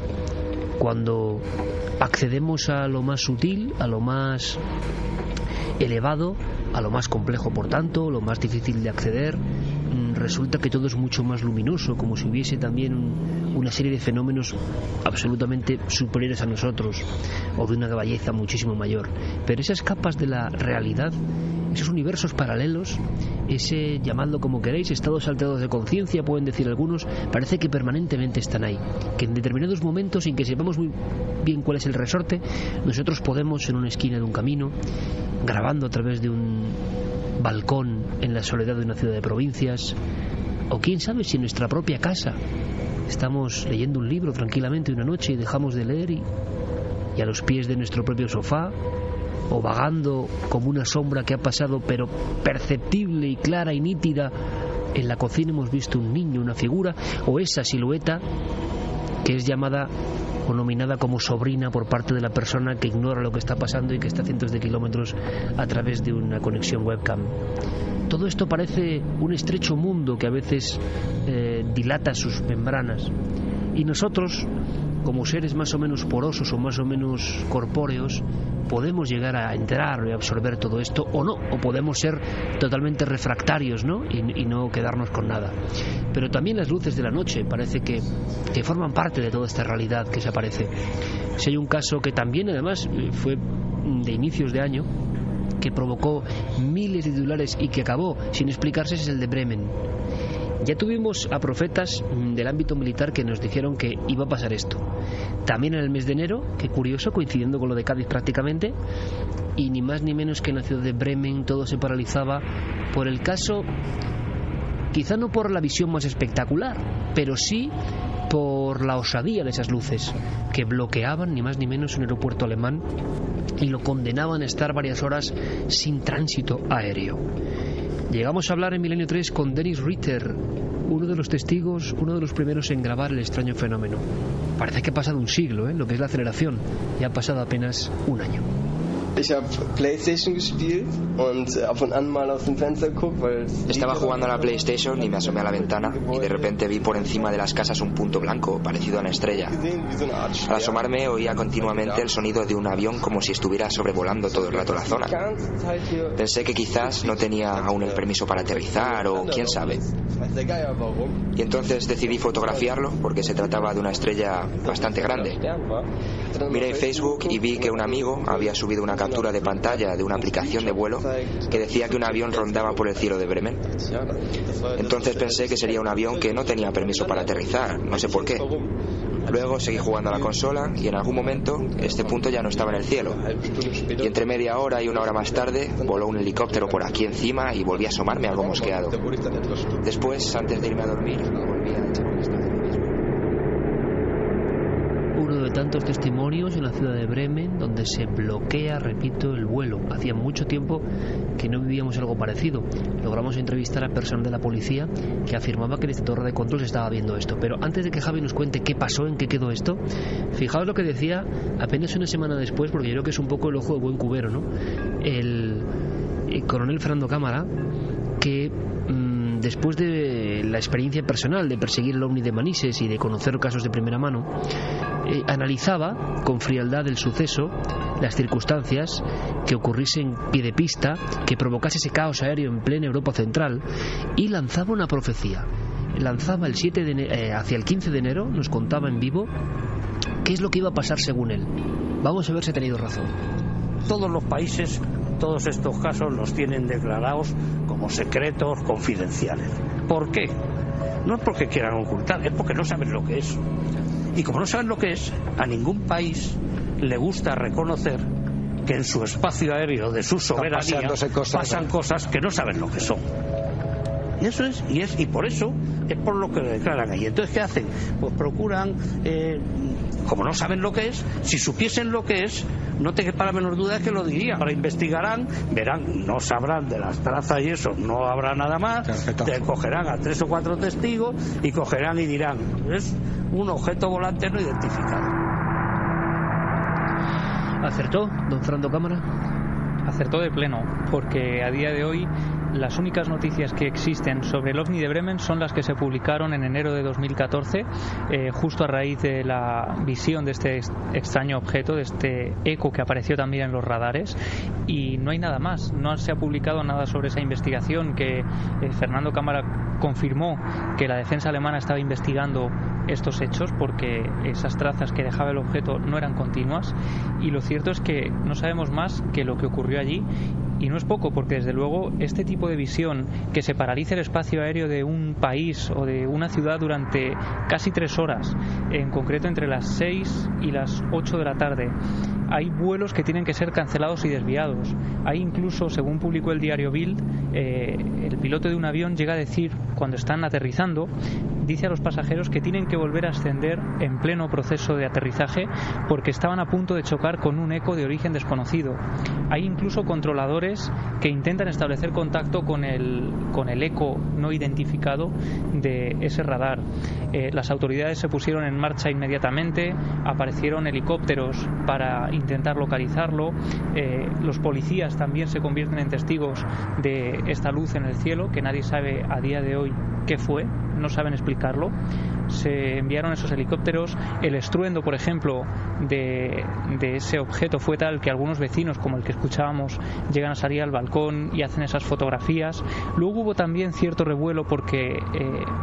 Cuando accedemos a lo más sutil, a lo más elevado, a lo más complejo, por tanto, lo más difícil de acceder, resulta que todo es mucho más luminoso, como si hubiese también una serie de fenómenos absolutamente superiores a nosotros, o de una belleza muchísimo mayor. Pero esas capas de la realidad, esos universos paralelos, ese, llamadlo como queréis, estados alterados de conciencia, pueden decir algunos, parece que permanentemente están ahí, que en determinados momentos, sin que sepamos muy bien cuál es el resorte, nosotros podemos, en una esquina de un camino, grabando a través de un balcón en la soledad de una ciudad de provincias, o quién sabe si en nuestra propia casa estamos leyendo un libro tranquilamente una noche y dejamos de leer y a los pies de nuestro propio sofá, o vagando como una sombra que ha pasado pero perceptible y clara y nítida en la cocina, hemos visto un niño, una figura, o esa silueta que es llamada o nominada como sobrina por parte de la persona que ignora lo que está pasando y que está a cientos de kilómetros a través de una conexión webcam. Todo esto parece un estrecho mundo que a veces dilata sus membranas, y nosotros, como seres más o menos porosos o más o menos corpóreos, podemos llegar a entrar y absorber todo esto o no, o podemos ser totalmente refractarios, ¿no? Y no quedarnos con nada. Pero también las luces de la noche parece que forman parte de toda esta realidad que se aparece. Si hay un caso que también además fue de inicios de año, que provocó miles de titulares y que acabó sin explicarse, es el de Bremen. Ya tuvimos a profetas del ámbito militar que nos dijeron que iba a pasar esto. También en el mes de enero, qué curioso, coincidiendo con lo de Cádiz prácticamente, y ni más ni menos que en la ciudad de Bremen todo se paralizaba por el caso, quizá no por la visión más espectacular, pero sí por la osadía de esas luces que bloqueaban ni más ni menos un aeropuerto alemán y lo condenaban a estar varias horas sin tránsito aéreo. Llegamos a hablar en Milenio 3 con Dennis Ritter, uno de los testigos, uno de los primeros en grabar el extraño fenómeno. Parece que ha pasado un siglo, lo que es la aceleración, y ha pasado apenas un año. Estaba jugando a la PlayStation y me asomé a la ventana y de repente vi por encima de las casas un punto blanco parecido a una estrella. Al asomarme oía continuamente el sonido de un avión como si estuviera sobrevolando todo el rato la zona. Pensé que quizás no tenía aún el permiso para aterrizar o quién sabe. Y entonces decidí fotografiarlo porque se trataba de una estrella bastante grande. Miré en Facebook y vi que un amigo había subido una captura de pantalla de una aplicación de vuelo que decía que un avión rondaba por el cielo de Bremen. Entonces pensé que sería un avión que no tenía permiso para aterrizar, no sé por qué. Luego seguí jugando a la consola y en algún momento este punto ya no estaba en el cielo. Y entre media hora y una hora más tarde voló un helicóptero por aquí encima y volví a asomarme algo mosqueado. Después, antes de irme a dormir, volví a echar un vistazo. Uno de tantos testimonios en la ciudad de Bremen donde se bloquea, repito, el vuelo. Hacía mucho tiempo que no vivíamos algo parecido. Logramos entrevistar a personal de la policía que afirmaba que desde torre de control se estaba viendo esto. Pero antes de que Javi nos cuente qué pasó, en qué quedó esto, fijaos lo que decía apenas una semana después, porque yo creo que es un poco el ojo de buen cubero, ¿no? El coronel Fernando Cámara, que después de la experiencia personal de perseguir el OVNI de Manises y de conocer casos de primera mano, analizaba con frialdad el suceso, las circunstancias, que ocurriese en pie de pista, que provocase ese caos aéreo en plena Europa Central, y lanzaba una profecía. Lanzaba el 7 de hacia el 15 de enero, nos contaba en vivo qué es lo que iba a pasar según él. Vamos a ver si ha tenido razón. Todos los países, todos estos casos los tienen declarados como secretos confidenciales. ¿Por qué? No es porque quieran ocultar, es porque no saben lo que es. Y como no saben lo que es, a ningún país le gusta reconocer que en su espacio aéreo de su soberanía pasan cosas que no saben lo que son. Y eso es, y por eso es por lo que lo declaran ahí. Entonces, ¿qué hacen? Pues procuran, como no saben lo que es, si supiesen lo que es, no te quepa la menor duda de que lo dirían. Ahora investigarán, verán, no sabrán de las trazas y eso, no habrá nada más. Te cogerán a 3 o 4 testigos y cogerán y dirán, es un objeto volante no identificado. ¿Acertó, don Fernando Cámara? Acertó de pleno, porque a día de hoy las únicas noticias que existen sobre el OVNI de Bremen son las que se publicaron en enero de 2014, justo a raíz de la visión de este extraño objeto, de este eco que apareció también en los radares, y no hay nada más. No se ha publicado nada sobre esa investigación que Fernando Cámara confirmó que la defensa alemana estaba investigando estos hechos porque esas trazas que dejaba el objeto no eran continuas, y lo cierto es que no sabemos más que lo que ocurrió allí. Y no es poco, porque desde luego este tipo de visión, que se paralice el espacio aéreo de un país o de una ciudad durante casi 3 horas, en concreto entre las 6 y las 8 de la tarde, hay vuelos que tienen que ser cancelados y desviados. Hay incluso, según publicó el diario Bild, el piloto de un avión llega a decir, cuando están aterrizando, dice a los pasajeros que tienen que volver a ascender en pleno proceso de aterrizaje porque estaban a punto de chocar con un eco de origen desconocido. Hay incluso controladores que intentan establecer contacto con el eco no identificado de ese radar. Las autoridades se pusieron en marcha inmediatamente, aparecieron helicópteros para intentar localizarlo, los policías también se convierten en testigos de esta luz en el cielo, que nadie sabe a día de hoy qué fue, no saben explicarlo. Se enviaron esos helicópteros, el estruendo, por ejemplo, de ese objeto fue tal que algunos vecinos, como el que escuchábamos, llegan a salir al balcón y hacen esas fotografías. Luego hubo también cierto revuelo porque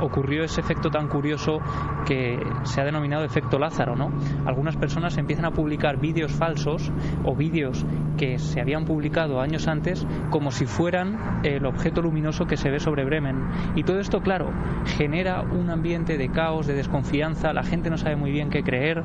ocurrió ese efecto tan curioso que se ha denominado efecto Lázaro, ¿no? Algunas personas empiezan a publicar vídeos falsos o vídeos que se habían publicado años antes como si fueran el objeto luminoso que se ve sobre Bremen. Y todo esto, claro, genera un ambiente de caos, de desconfianza, la gente no sabe muy bien qué creer.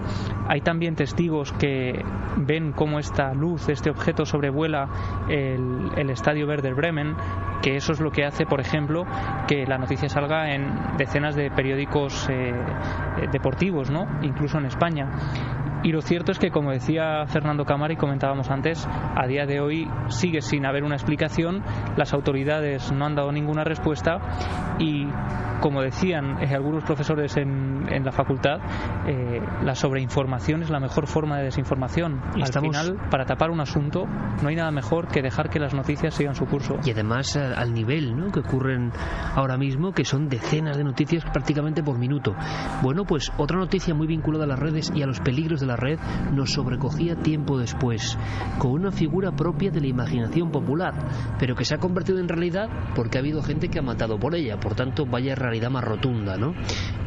Hay también testigos que ven cómo esta luz, este objeto sobrevuela el estadio Werder Bremen, que eso es lo que hace, por ejemplo, que la noticia salga en decenas de periódicos deportivos, ¿no? Incluso en España. Y lo cierto es que, como decía Fernando Cámara y comentábamos antes, a día de hoy sigue sin haber una explicación, las autoridades no han dado ninguna respuesta y, como decían algunos profesores en la facultad, la sobreinformación es la mejor forma de desinformación. Al final, para tapar un asunto, no hay nada mejor que dejar que las noticias sigan su curso. Y además al nivel, ¿no?, que ocurren ahora mismo, que son decenas de noticias prácticamente por minuto. Bueno, pues otra noticia muy vinculada a las redes y a los peligros de la red nos sobrecogía tiempo después, con una figura propia de la imaginación popular, pero que se ha convertido en realidad porque ha habido gente que ha matado por ella. Por tanto, vaya realidad más rotunda, ¿no?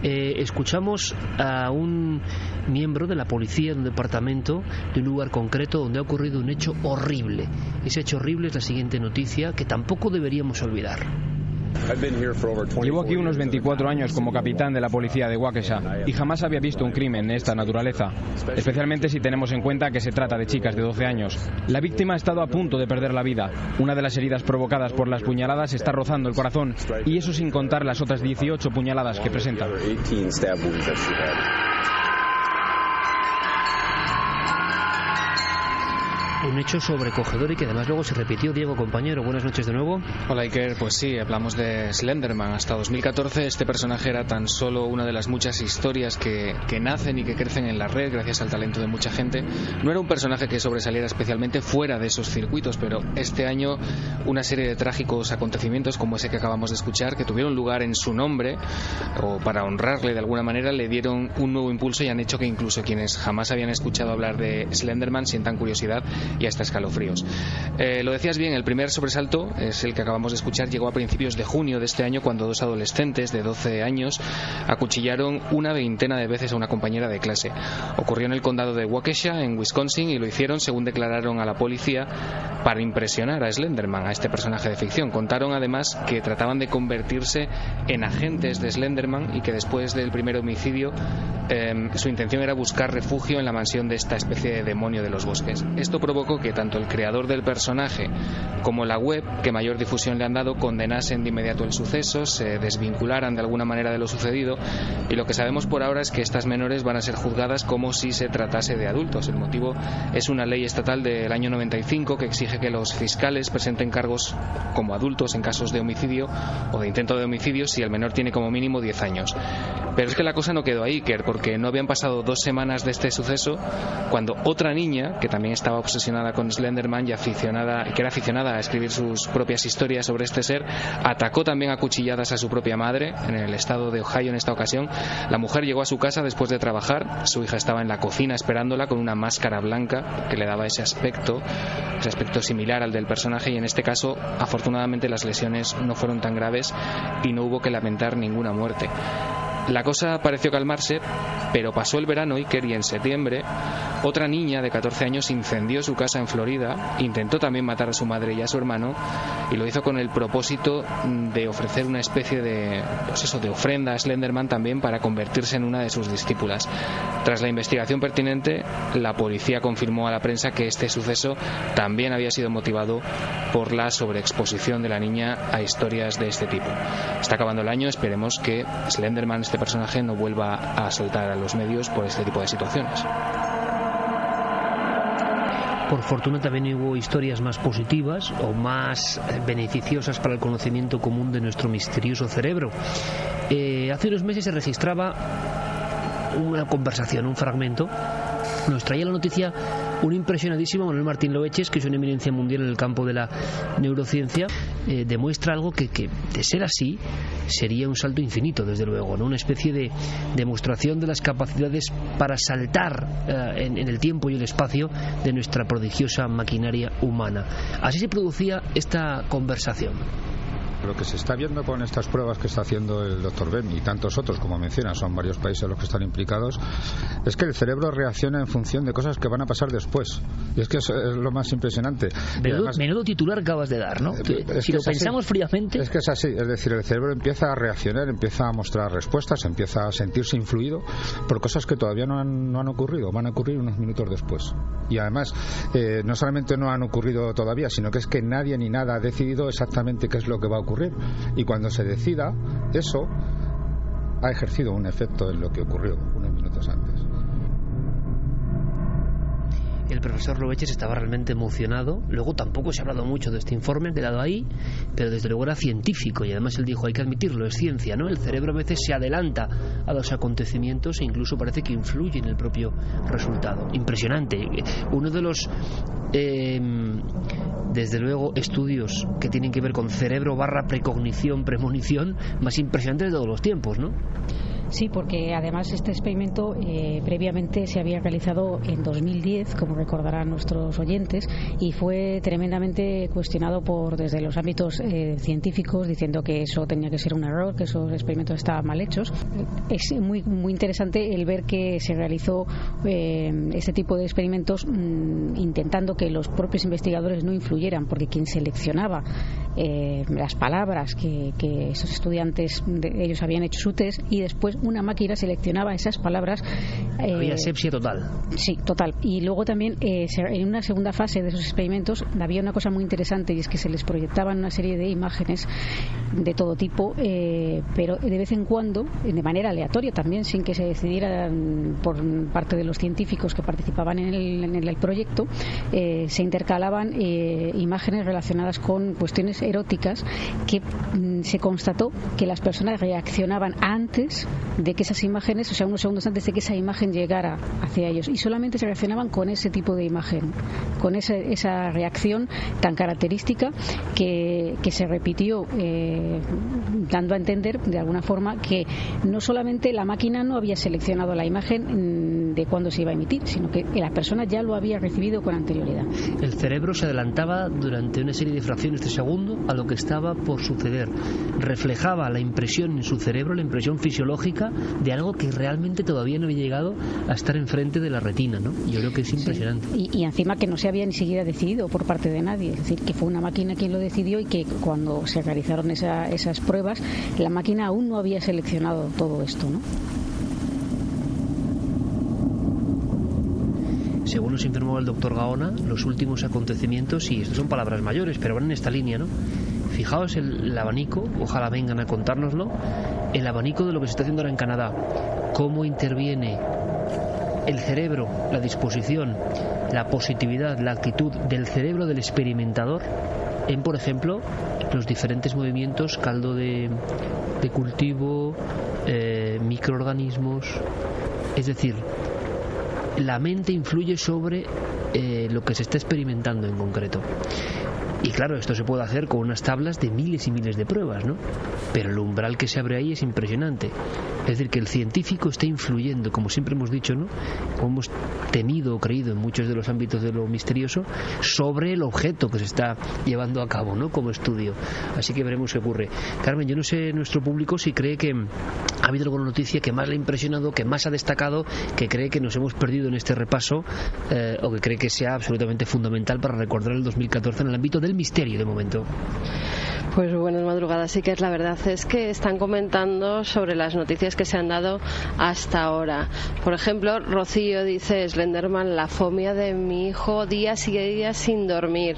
Escuchamos a un miembro de la policía de un departamento de un lugar concreto donde ha ocurrido un hecho horrible. Ese hecho horrible es la siguiente noticia que tampoco deberíamos olvidar. Llevo aquí unos 24 años como capitán de la policía de Waukesha y jamás había visto un crimen de esta naturaleza, especialmente si tenemos en cuenta que se trata de chicas de 12 años. La víctima ha estado a punto de perder la vida. Una de las heridas provocadas por las puñaladas está rozando el corazón, y eso sin contar las otras 18 puñaladas que presenta. Un hecho sobrecogedor y que además luego se repitió. Diego, compañero, buenas noches de nuevo. Hola, Iker. Pues sí, hablamos de Slenderman. Hasta 2014 este personaje era tan solo una de las muchas historias que nacen y que crecen en la red gracias al talento de mucha gente. No era un personaje que sobresaliera especialmente fuera de esos circuitos, pero este año una serie de trágicos acontecimientos como ese que acabamos de escuchar, que tuvieron lugar en su nombre o para honrarle de alguna manera, le dieron un nuevo impulso y han hecho que incluso quienes jamás habían escuchado hablar de Slenderman sientan curiosidad y hasta escalofríos. Lo decías bien, el primer sobresalto es el que acabamos de escuchar. Llegó a principios de junio de este año, cuando dos adolescentes de 12 años acuchillaron una veintena de veces a una compañera de clase. Ocurrió en el condado de Waukesha, en Wisconsin, y lo hicieron, según declararon a la policía, para impresionar a Slenderman, a este personaje de ficción. Contaron además que trataban de convertirse en agentes de Slenderman y que después del primer homicidio su intención era buscar refugio en la mansión de esta especie de demonio de los bosques. Esto provocó que tanto el creador del personaje como la web, que mayor difusión le han dado, condenasen de inmediato el suceso, se desvincularan de alguna manera de lo sucedido, y lo que sabemos por ahora es que estas menores van a ser juzgadas como si se tratase de adultos. El motivo es una ley estatal del año 95 que exige que los fiscales presenten cargos como adultos en casos de homicidio o de intento de homicidio si el menor tiene como mínimo 10 años. Pero es que la cosa no quedó ahí, Iker, porque no habían pasado 2 semanas de este suceso cuando otra niña, que también estaba obsesionada con Slenderman y que era aficionada a escribir sus propias historias sobre este ser, atacó también a cuchilladas a su propia madre en el estado de Ohio en esta ocasión. La mujer llegó a su casa después de trabajar, su hija estaba en la cocina esperándola con una máscara blanca que le daba ese aspecto similar al del personaje, y en este caso afortunadamente las lesiones no fueron tan graves y no hubo que lamentar ninguna muerte. La cosa pareció calmarse, Pero pasó el verano, Iker, y en septiembre otra niña de 14 años incendió su casa en Florida, intentó también matar a su madre y a su hermano, y lo hizo con el propósito de ofrecer una especie de, pues eso, de ofrenda a Slenderman también para convertirse en una de sus discípulas. Tras la investigación pertinente, la policía confirmó a la prensa que este suceso también había sido motivado por la sobreexposición de la niña a historias de este tipo. Está acabando el año, esperemos que Slenderman, este personaje, no vuelva a soltar a los medios por este tipo de situaciones. Por fortuna también hubo historias más positivas o más beneficiosas para el conocimiento común de nuestro misterioso cerebro. Hace unos meses se registraba una conversación, un fragmento. Nos traía la noticia un impresionadísimo Manuel Martín Loeches, que es una eminencia mundial en el campo de la neurociencia. Demuestra algo que de ser así sería un salto infinito, desde luego, ¿no? Una especie de demostración de las capacidades para saltar en el tiempo y el espacio de nuestra prodigiosa maquinaria humana. Así se producía esta conversación. Lo que se está viendo con estas pruebas que está haciendo el doctor Ben y tantos otros, como menciona, son varios países los que están implicados, es que el cerebro reacciona en función de cosas que van a pasar después. Y es que eso es lo más impresionante. Menudo titular acabas de dar, ¿no? Si lo pensamos fríamente... Es que es así, es decir, el cerebro empieza a reaccionar, empieza a mostrar respuestas, empieza a sentirse influido por cosas que todavía no han ocurrido, van a ocurrir unos minutos después. Y además, no solamente no han ocurrido todavía, sino que es que nadie ni nada ha decidido exactamente qué es lo que va a ocurrir. Y cuando se decida, eso ha ejercido un efecto en lo que ocurrió unos minutos antes. El profesor Loeches estaba realmente emocionado. Luego tampoco se ha hablado mucho de este informe, quedado ahí, pero desde luego era científico, y además él dijo, hay que admitirlo, es ciencia, ¿no? El cerebro a veces se adelanta a los acontecimientos e incluso parece que influye en el propio resultado. Impresionante. Uno de los desde luego estudios que tienen que ver con cerebro / precognición, premonición más impresionantes de todos los tiempos, ¿no? Sí, porque además este experimento previamente se había realizado en 2010, como recordarán nuestros oyentes, y fue tremendamente cuestionado desde los ámbitos científicos, diciendo que eso tenía que ser un error, que esos experimentos estaban mal hechos. Es muy, muy interesante el ver que se realizó este tipo de experimentos intentando que los propios investigadores no influyeran, porque quien seleccionaba las palabras que esos estudiantes, ellos habían hecho su test, y después una máquina seleccionaba esas palabras. Había asepsia total. Sí, total. Y luego también en una segunda fase de esos experimentos había una cosa muy interesante, y es que se les proyectaban una serie de imágenes de todo tipo, pero de vez en cuando, de manera aleatoria también, sin que se decidiera por parte de los científicos que participaban en el proyecto, se intercalaban imágenes relacionadas con cuestiones eróticas, que se constató que las personas reaccionaban antes de que esas imágenes, o sea, unos segundos antes de que esa imagen llegara hacia ellos, y solamente se reaccionaban con ese tipo de imagen, con esa reacción tan característica que se repitió, dando a entender de alguna forma que no solamente la máquina no había seleccionado la imagen de cuándo se iba a emitir, sino que la persona ya lo había recibido con anterioridad. El cerebro se adelantaba durante una serie de fracciones de segundo a lo que estaba por suceder, reflejaba la impresión en su cerebro, la impresión fisiológica de algo que realmente todavía no había llegado a estar enfrente de la retina, ¿no? Yo creo que es impresionante. Sí. Y encima que no se había ni siquiera decidido por parte de nadie, es decir, que fue una máquina quien lo decidió, y que cuando se realizaron esas pruebas, la máquina aún no había seleccionado todo esto, ¿no? Según nos informó el doctor Gaona, los últimos acontecimientos, y estas son palabras mayores, pero van en esta línea, ¿no? Fijaos el abanico, ojalá vengan a contárnoslo, el abanico de lo que se está haciendo ahora en Canadá, cómo interviene el cerebro, la disposición, la positividad, la actitud del cerebro del experimentador en, por ejemplo, los diferentes movimientos, caldo de cultivo, microorganismos. Es decir, la mente influye sobre lo que se está experimentando en concreto. Y claro, esto se puede hacer con unas tablas de miles y miles de pruebas, ¿no? Pero el umbral que se abre ahí es impresionante. Es decir, que el científico está influyendo, como siempre hemos dicho, ¿no? Como hemos temido o creído en muchos de los ámbitos de lo misterioso, sobre el objeto que se está llevando a cabo, ¿no? Como estudio. Así que veremos qué ocurre. Carmen, yo no sé nuestro público si cree que ha habido alguna noticia que más le ha impresionado, que más ha destacado, que cree que nos hemos perdido en este repaso, o que cree que sea absolutamente fundamental para recordar el 2014 en el ámbito del misterio de momento. Pues buenas madrugadas. Sí que es la verdad es que están comentando sobre las noticias que se han dado hasta ahora. Por ejemplo, Rocío dice: Slenderman, la fobia de mi hijo, días y días sin dormir.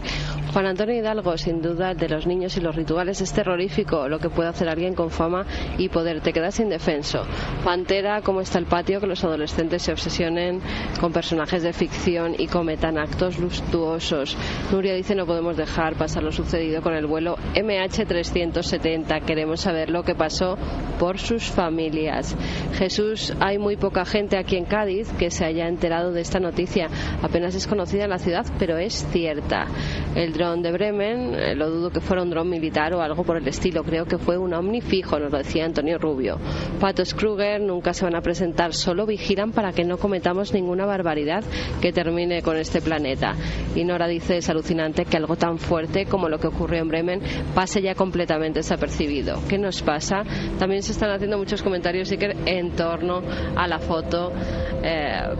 Juan Antonio Hidalgo, sin duda, el de los niños y los rituales es terrorífico, lo que puede hacer alguien con fama y poder, te quedas indefenso. Pantera, ¿cómo está el patio? Que los adolescentes se obsesionen con personajes de ficción y cometan actos luctuosos. Nuria dice: no podemos dejar pasar lo sucedido con el vuelo MH370, queremos saber lo que pasó por sus familias. Jesús, hay muy poca gente aquí en Cádiz que se haya enterado de esta noticia, apenas es conocida en la ciudad, pero es cierta. El dron de Bremen, lo dudo que fuera un dron militar o algo por el estilo, creo que fue un ovni fijo, nos lo decía Antonio Rubio. Patos Kruger, nunca se van a presentar, solo vigilan para que no cometamos ninguna barbaridad que termine con este planeta. Y Nora dice: es alucinante que algo tan fuerte como lo que ocurrió en Bremen pase ya completamente desapercibido. ¿Qué nos pasa? También se están haciendo muchos comentarios, Iker, en torno a la foto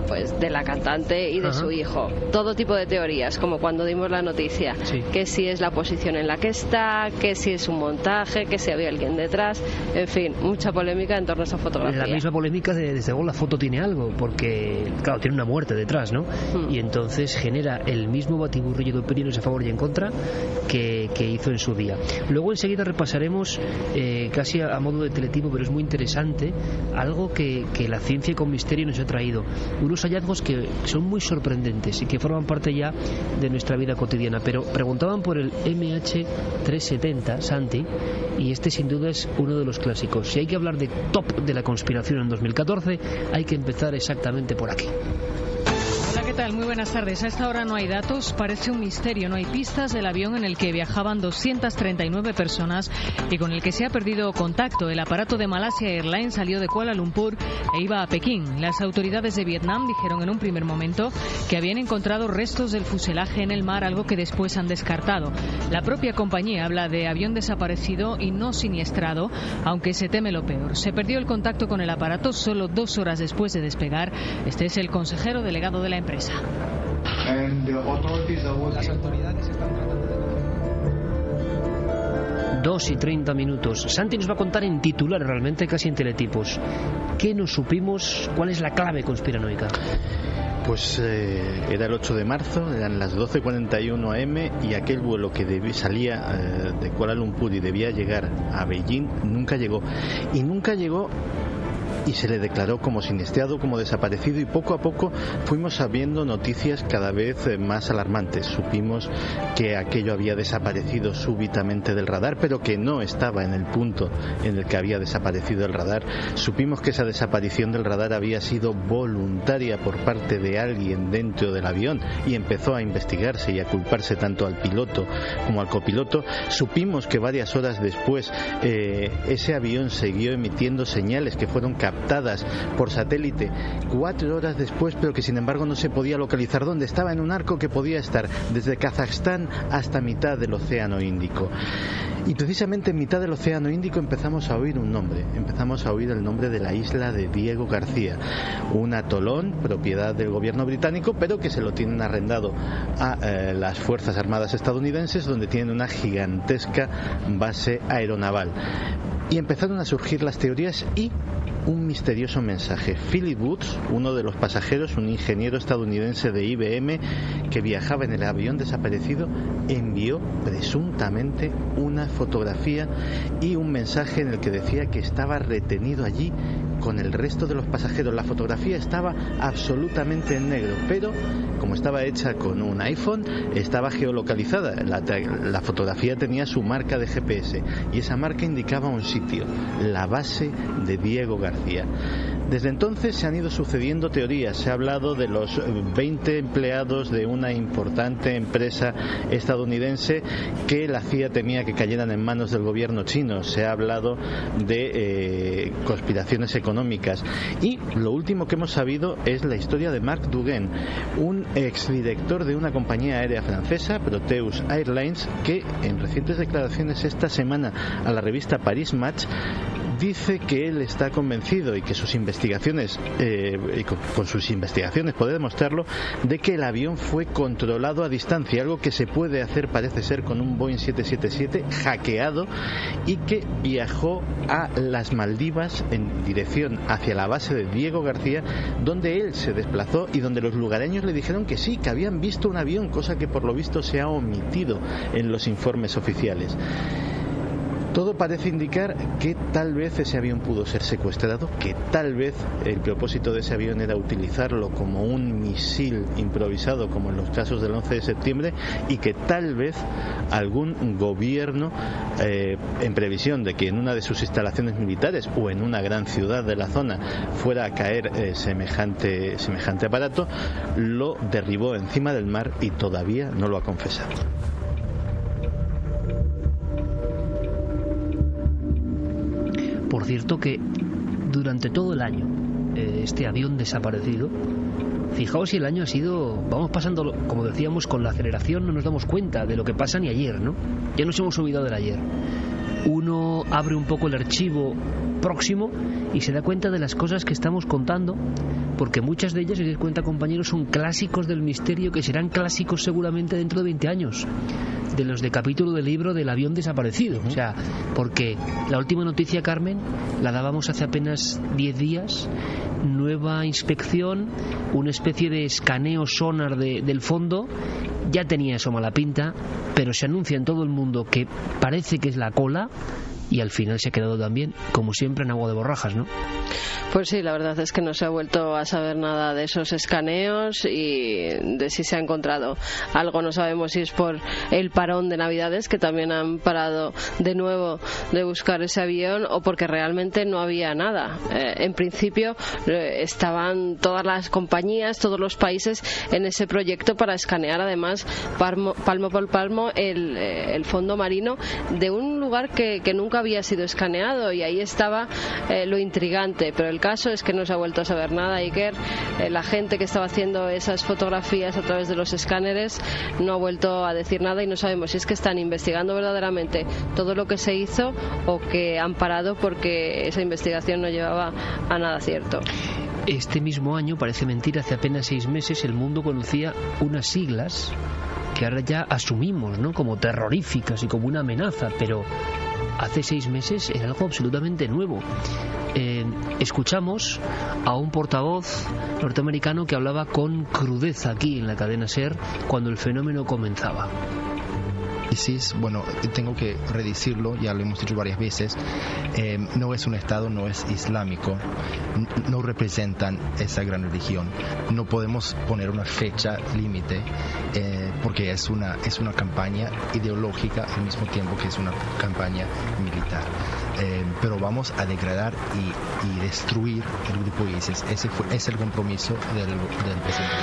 pues de la cantante y de su hijo. Todo tipo de teorías, como cuando dimos la noticia, que si es la posición en la que está, que si es un montaje, que si había alguien detrás, en fin, mucha polémica en torno a esa fotografía. La misma polémica desde luego la foto tiene algo, porque claro, tiene una muerte detrás, ¿no? Y entonces genera el mismo batiburrillo de opiniones a favor y en contra que hizo en su día. Luego enseguida repasaremos casi a modo de teletipo, pero es muy interesante, algo que la ciencia con misterio nos ha traído, unos hallazgos que son muy sorprendentes y que forman parte ya de nuestra vida cotidiana. Pero preguntaban por el MH370, Santi, y este sin duda es uno de los clásicos. Si hay que hablar de top de la conspiración en 2014, hay que empezar exactamente por aquí. Hola, ¿qué tal? Muy buenas tardes. A esta hora no hay datos, parece un misterio. No hay pistas del avión en el que viajaban 239 personas y con el que se ha perdido contacto. El aparato de Malaysia Airlines salió de Kuala Lumpur e iba a Pekín. Las autoridades de Vietnam dijeron en un primer momento que habían encontrado restos del fuselaje en el mar, algo que después han descartado. La propia compañía habla de avión desaparecido y no siniestrado, aunque se teme lo peor. Se perdió el contacto con el aparato solo 2 horas después de despegar. Este es el consejero delegado de la empresa. Las autoridades están tratando de... 2:30. Santi nos va a contar en titular, realmente casi en teletipos. ¿Qué nos supimos? ¿Cuál es la clave conspiranoica? Pues era el 8 de marzo, eran las 12:41 am y aquel vuelo que salía de Kuala Lumpur y debía llegar a Beijing nunca llegó. Y nunca llegó y se le declaró como siniestrado, como desaparecido, y poco a poco fuimos sabiendo noticias cada vez más alarmantes. Supimos que aquello había desaparecido súbitamente del radar, pero que no estaba en el punto en el que había desaparecido el radar. Supimos que esa desaparición del radar había sido voluntaria por parte de alguien dentro del avión y empezó a investigarse y a culparse tanto al piloto como al copiloto. Supimos que varias horas después ese avión siguió emitiendo señales que fueron captadas por satélite 4 horas después, pero que sin embargo no se podía localizar dónde estaba, en un arco que podía estar desde Kazajstán hasta mitad del Océano Índico. Y precisamente en mitad del Océano Índico empezamos a oír un nombre, empezamos a oír el nombre de la isla de Diego García, un atolón propiedad del gobierno británico, pero que se lo tienen arrendado a las Fuerzas Armadas estadounidenses, donde tienen una gigantesca base aeronaval. Y empezaron a surgir las teorías y un misterioso mensaje. Philip Woods, uno de los pasajeros, un ingeniero estadounidense de IBM que viajaba en el avión desaparecido, envió presuntamente una fotografía y un mensaje en el que decía que estaba retenido allí con el resto de los pasajeros. La fotografía estaba absolutamente en negro, pero como estaba hecha con un iPhone, estaba geolocalizada. La fotografía tenía su marca de GPS y esa marca indicaba un sitio, la base de Diego García. Desde entonces se han ido sucediendo teorías. Se ha hablado de los 20 empleados de una importante empresa estadounidense que la CIA temía que cayeran en manos del gobierno chino. Se ha hablado de conspiraciones económicas. Y lo último que hemos sabido es la historia de Marc Duguin, un exdirector de una compañía aérea francesa, Proteus Airlines, que en recientes declaraciones esta semana a la revista Paris Match dice que él está convencido y que sus investigaciones, con sus investigaciones puede demostrarlo, de que el avión fue controlado a distancia, algo que se puede hacer, parece ser, con un Boeing 777 hackeado, y que viajó a las Maldivas en dirección hacia la base de Diego García, donde él se desplazó y donde los lugareños le dijeron que sí, que habían visto un avión, cosa que por lo visto se ha omitido en los informes oficiales. Todo parece indicar que tal vez ese avión pudo ser secuestrado, que tal vez el propósito de ese avión era utilizarlo como un misil improvisado, como en los casos del 11 de septiembre, y que tal vez algún gobierno, en previsión de que en una de sus instalaciones militares o en una gran ciudad de la zona fuera a caer semejante aparato, lo derribó encima del mar y todavía no lo ha confesado. Por cierto que durante todo el año este avión desaparecido, fijaos si el año ha sido, vamos pasando, como decíamos, con la aceleración no nos damos cuenta de lo que pasa ni ayer, ¿no? Ya nos hemos olvidado del ayer. Uno abre un poco el archivo próximo y se da cuenta de las cosas que estamos contando, porque muchas de ellas, si os dais cuenta, compañeros, son clásicos del misterio que serán clásicos seguramente dentro de 20 años, de los de capítulo del libro del avión desaparecido. O sea, porque la última noticia, Carmen, la dábamos hace apenas 10 días, nueva inspección, una especie de escaneo sonar del fondo. Ya tenía eso mala pinta, pero se anuncia en todo el mundo que parece que es la cola, y al final se ha quedado también, como siempre, en agua de borrajas, ¿no? Pues sí, la verdad es que no se ha vuelto a saber nada de esos escaneos y de si se ha encontrado algo. No sabemos si es por el parón de Navidades, que también han parado de nuevo de buscar ese avión, o porque realmente no había nada. En principio estaban todas las compañías, todos los países en ese proyecto para escanear, además, palmo por palmo el fondo marino de un lugar que nunca había sido escaneado, y ahí estaba lo intrigante. Pero el caso es que no se ha vuelto a saber nada, Iker. La gente que estaba haciendo esas fotografías a través de los escáneres no ha vuelto a decir nada, y no sabemos si es que están investigando verdaderamente todo lo que se hizo o que han parado porque esa investigación no llevaba a nada cierto. Este mismo año, parece mentira, hace apenas 6 meses el mundo conocía unas siglas que ahora ya asumimos, ¿no?, como terroríficas y como una amenaza, pero hace 6 meses era algo absolutamente nuevo. Escuchamos a un portavoz norteamericano que hablaba con crudeza aquí en la cadena SER cuando el fenómeno comenzaba. ISIS, bueno, tengo que redecirlo, ya lo hemos dicho varias veces, no es un Estado, no es islámico, no representan esa gran religión. No podemos poner una fecha límite porque es una campaña ideológica al mismo tiempo que es una campaña militar. Pero vamos a degradar y destruir el grupo ISIS. Ese es el compromiso del presidente.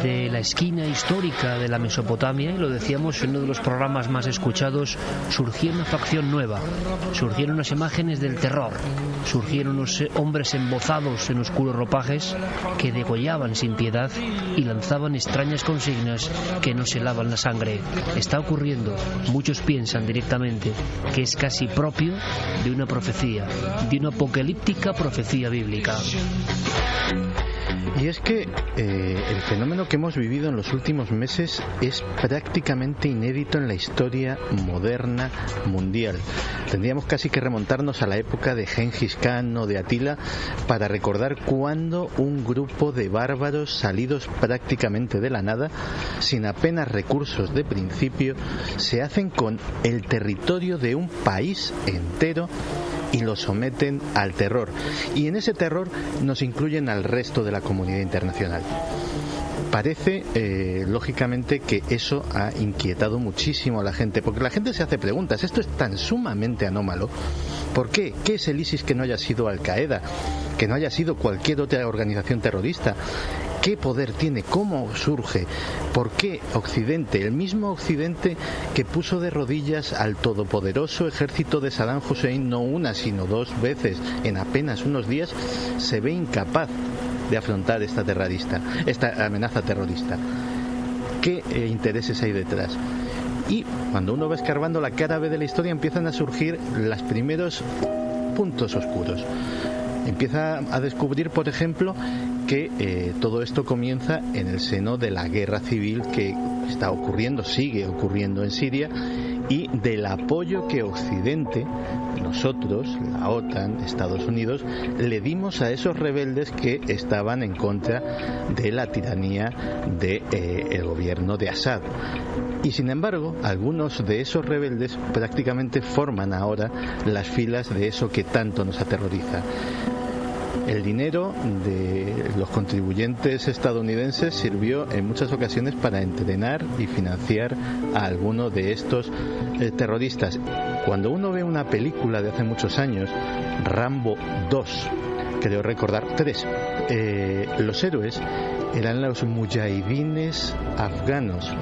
De la esquina histórica de la Mesopotamia, y lo decíamos en uno de los programas más escuchados, surgió una facción nueva, surgieron unas imágenes del terror, surgieron unos hombres embozados en oscuros ropajes que degollaban sin piedad y lanzaban extrañas consignas que no se lavan la sangre. Está ocurriendo, muchos piensan directamente que es casi propio de una profecía, de una apocalíptica profecía bíblica. Y es que el fenómeno que hemos vivido en los últimos meses es prácticamente inédito en la historia moderna mundial. Tendríamos casi que remontarnos a la época de Gengis Khan o de Atila para recordar cuando un grupo de bárbaros salidos prácticamente de la nada, sin apenas recursos de principio, se hacen con el territorio de un país entero y lo someten al terror. Y en ese terror nos incluyen al resto de la comunidad internacional. parece, lógicamente, que eso ha inquietado muchísimo a la gente, porque la gente se hace preguntas. Esto es tan sumamente anómalo. ¿Por qué? ¿Qué es el ISIS que no haya sido Al-Qaeda? Que no haya sido cualquier otra organización terrorista. ¿Qué poder tiene? ¿Cómo surge? ¿Por qué Occidente, el mismo Occidente que puso de rodillas al todopoderoso ejército de Saddam Hussein no una sino dos veces en apenas unos días, se ve incapaz de afrontar esta amenaza terrorista? ¿Qué intereses hay detrás? Y cuando uno va escarbando la cara B de la historia, empiezan a surgir los primeros puntos oscuros. Empieza a descubrir, por ejemplo, que todo esto comienza en el seno de la guerra civil que está ocurriendo, sigue ocurriendo en Siria, y del apoyo que Occidente, nosotros, la OTAN, Estados Unidos, le dimos a esos rebeldes que estaban en contra de la tiranía del gobierno de Assad. Y sin embargo, algunos de esos rebeldes prácticamente forman ahora las filas de eso que tanto nos aterroriza. El dinero de los contribuyentes estadounidenses sirvió en muchas ocasiones para entrenar y financiar a alguno de estos terroristas. Cuando uno ve una película de hace muchos años, Rambo 2, creo recordar 3, los héroes eran los mujahidines afganos.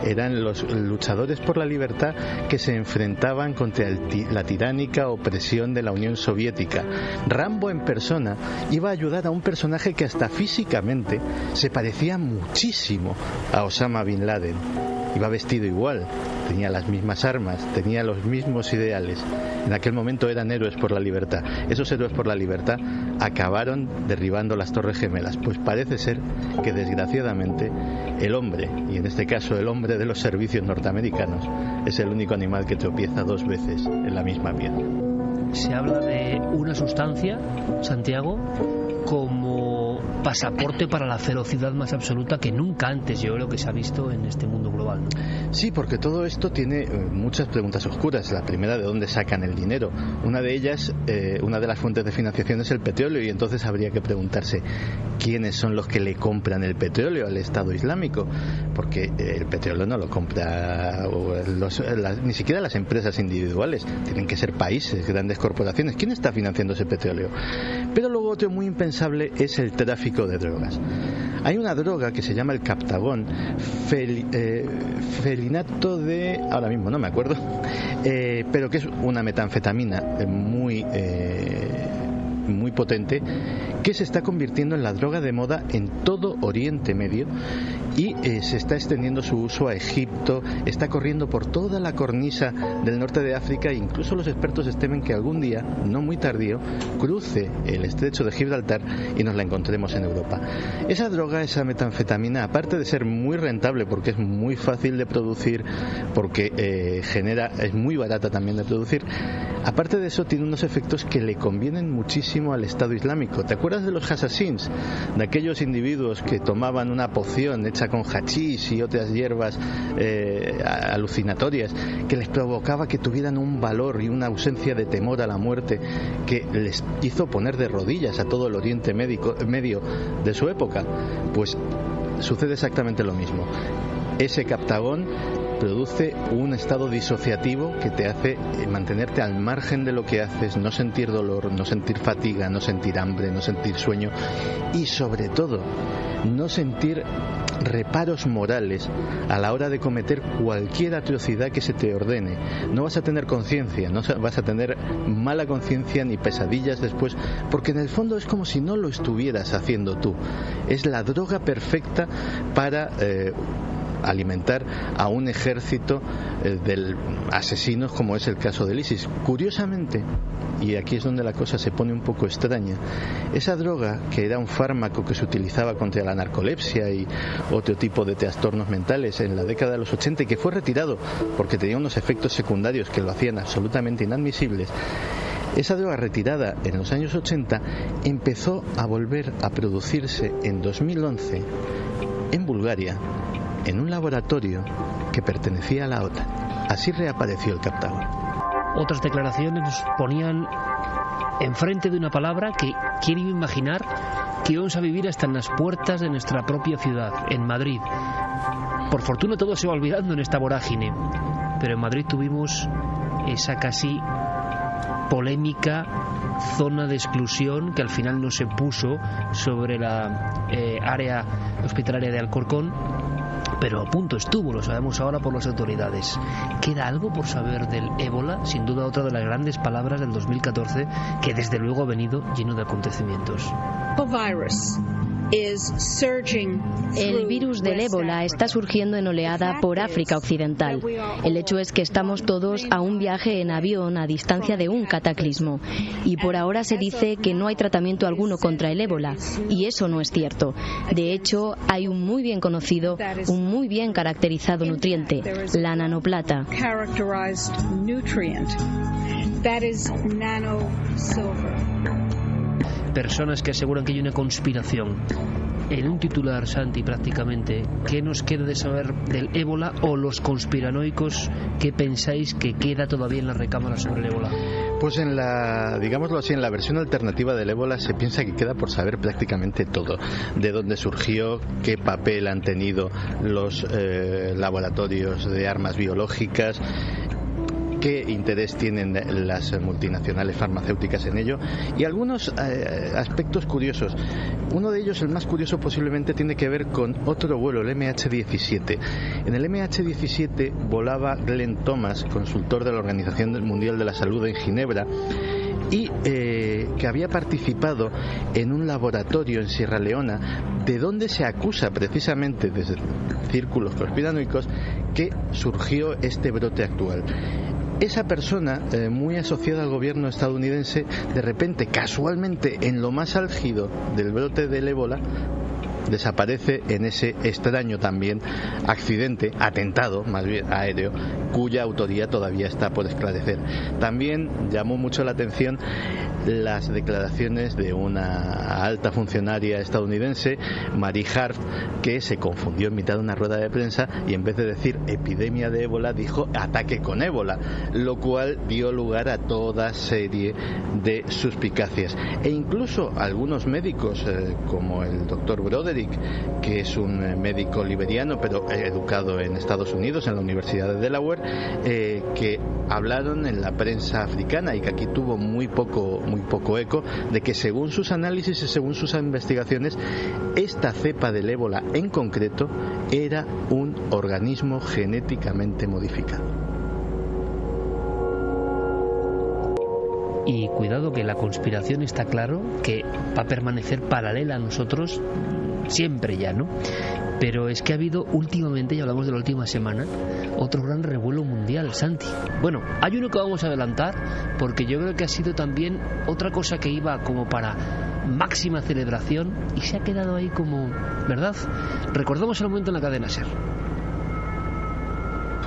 Eran los luchadores por la libertad que se enfrentaban contra la tiránica opresión de la Unión Soviética. Rambo en persona iba a ayudar a un personaje que hasta físicamente se parecía muchísimo a Osama Bin Laden. Iba vestido igual, tenía las mismas armas, tenía los mismos ideales. En aquel momento eran héroes por la libertad. Esos héroes por la libertad acabaron derribando las Torres Gemelas. Pues parece ser que desgraciadamente el hombre, y en este caso el hombre de los servicios norteamericanos, es el único animal que tropieza dos veces en la misma piedra. Se habla de una sustancia, Santiago, como pasaporte para la ferocidad más absoluta que nunca antes, yo creo, que se ha visto en este mundo global, ¿no? Sí, porque todo esto tiene muchas preguntas oscuras. La primera, ¿de dónde sacan el dinero? Una de ellas, una de las fuentes de financiación es el petróleo, y entonces habría que preguntarse quiénes son los que le compran el petróleo al Estado Islámico, porque el petróleo no lo compra ni siquiera las empresas individuales, tienen que ser países, grandes corporaciones. ¿Quién está financiando ese petróleo? Pero luego otro muy impensable es el tráfico de drogas. Hay una droga que se llama el Captagón, felinato de... ahora mismo no me acuerdo, pero que es una metanfetamina muy potente, que se está convirtiendo en la droga de moda en todo Oriente Medio, y se está extendiendo su uso a Egipto, está corriendo por toda la cornisa del norte de África, e incluso los expertos temen que algún día, no muy tardío, cruce el estrecho de Gibraltar y nos la encontremos en Europa. Esa droga, esa metanfetamina, aparte de ser muy rentable porque es muy fácil de producir, porque es muy barata también de producir, aparte de eso tiene unos efectos que le convienen muchísimo al Estado Islámico. ¿Te acuerdas de los assassins? De aquellos individuos que tomaban una poción hecha con hachís y otras hierbas alucinatorias, que les provocaba que tuvieran un valor y una ausencia de temor a la muerte, que les hizo poner de rodillas a todo el Oriente Medio de su época? Pues sucede exactamente lo mismo. Ese Captagón produce un estado disociativo que te hace mantenerte al margen de lo que haces, no sentir dolor, no sentir fatiga, no sentir hambre, no sentir sueño, y sobre todo no sentir reparos morales a la hora de cometer cualquier atrocidad que se te ordene. No vas a tener conciencia, no vas a tener mala conciencia ni pesadillas después, porque en el fondo es como si no lo estuvieras haciendo tú. Es la droga perfecta para alimentar a un ejército de asesinos, como es el caso del ISIS. Curiosamente, y aquí es donde la cosa se pone un poco extraña, esa droga, que era un fármaco que se utilizaba contra la narcolepsia y otro tipo de trastornos mentales en la década de los 80, y que fue retirado porque tenía unos efectos secundarios que lo hacían absolutamente inadmisibles, esa droga retirada en los años 80 empezó a volver a producirse en 2011 en Bulgaria, en un laboratorio que pertenecía a la OTAN. Así reapareció el Captagón. Otras declaraciones nos ponían enfrente de una palabra que quiero imaginar que íbamos a vivir hasta en las puertas de nuestra propia ciudad, en Madrid. Por fortuna todo se va olvidando en esta vorágine, pero en Madrid tuvimos esa casi polémica zona de exclusión que al final no se puso sobre la área hospitalaria de Alcorcón, pero a punto estuvo, lo sabemos ahora por las autoridades. ¿Queda algo por saber del ébola? Sin duda otra de las grandes palabras del 2014, que desde luego ha venido lleno de acontecimientos. El virus del ébola está surgiendo en oleada por África Occidental. El hecho es que estamos todos a un viaje en avión a distancia de un cataclismo. Y por ahora se dice que no hay tratamiento alguno contra el ébola. Y eso no es cierto. De hecho, hay un muy bien conocido, un muy bien caracterizado nutriente, la nanoplata. Personas que aseguran que hay una conspiración. En un titular, Santi, prácticamente, ¿qué nos queda de saber del ébola o los conspiranoicos que pensáis que queda todavía en la recámara sobre el ébola? Pues en la, digámoslo así, en la versión alternativa del ébola se piensa que queda por saber prácticamente todo. De dónde surgió, qué papel han tenido los laboratorios de armas biológicas, qué interés tienen las multinacionales farmacéuticas en ello, y algunos aspectos curiosos. Uno de ellos, el más curioso posiblemente, tiene que ver con otro vuelo, el MH17. En el MH17 volaba Glenn Thomas, consultor de la Organización Mundial de la Salud en Ginebra, y que había participado en un laboratorio en Sierra Leona, de donde se acusa precisamente desde círculos conspiranoicos que surgió este brote actual. Esa persona, muy asociada al gobierno estadounidense, de repente, casualmente, en lo más álgido del brote del ébola, desaparece en ese extraño también accidente, atentado más bien aéreo, cuya autoría todavía está por esclarecer. También llamó mucho la atención las declaraciones de una alta funcionaria estadounidense, Mary Harf, que se confundió en mitad de una rueda de prensa y en vez de decir epidemia de ébola dijo ataque con ébola, lo cual dio lugar a toda serie de suspicacias. E incluso algunos médicos, como el doctor Broderick, que es un médico liberiano pero educado en Estados Unidos, en la Universidad de Delaware, que hablaron en la prensa africana y que aquí tuvo muy poco eco, de que según sus análisis y según sus investigaciones, esta cepa del ébola en concreto era un organismo genéticamente modificado. Y cuidado, que la conspiración está claro que va a permanecer paralela a nosotros siempre ya, ¿no? Pero es que ha habido últimamente, y hablamos de la última semana, otro gran revuelo mundial, Santi. Bueno, hay uno que vamos a adelantar, porque yo creo que ha sido también otra cosa que iba como para máxima celebración y se ha quedado ahí como, ¿verdad? Recordamos el momento en la cadena SER.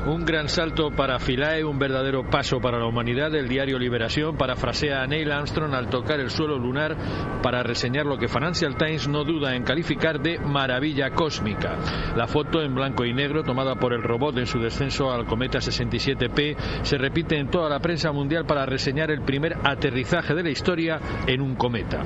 Un gran salto para Philae, un verdadero paso para la humanidad. El diario Liberación parafrasea a Neil Armstrong al tocar el suelo lunar para reseñar lo que Financial Times no duda en calificar de maravilla cósmica. La foto en blanco y negro tomada por el robot en su descenso al cometa 67P se repite en toda la prensa mundial para reseñar el primer aterrizaje de la historia en un cometa.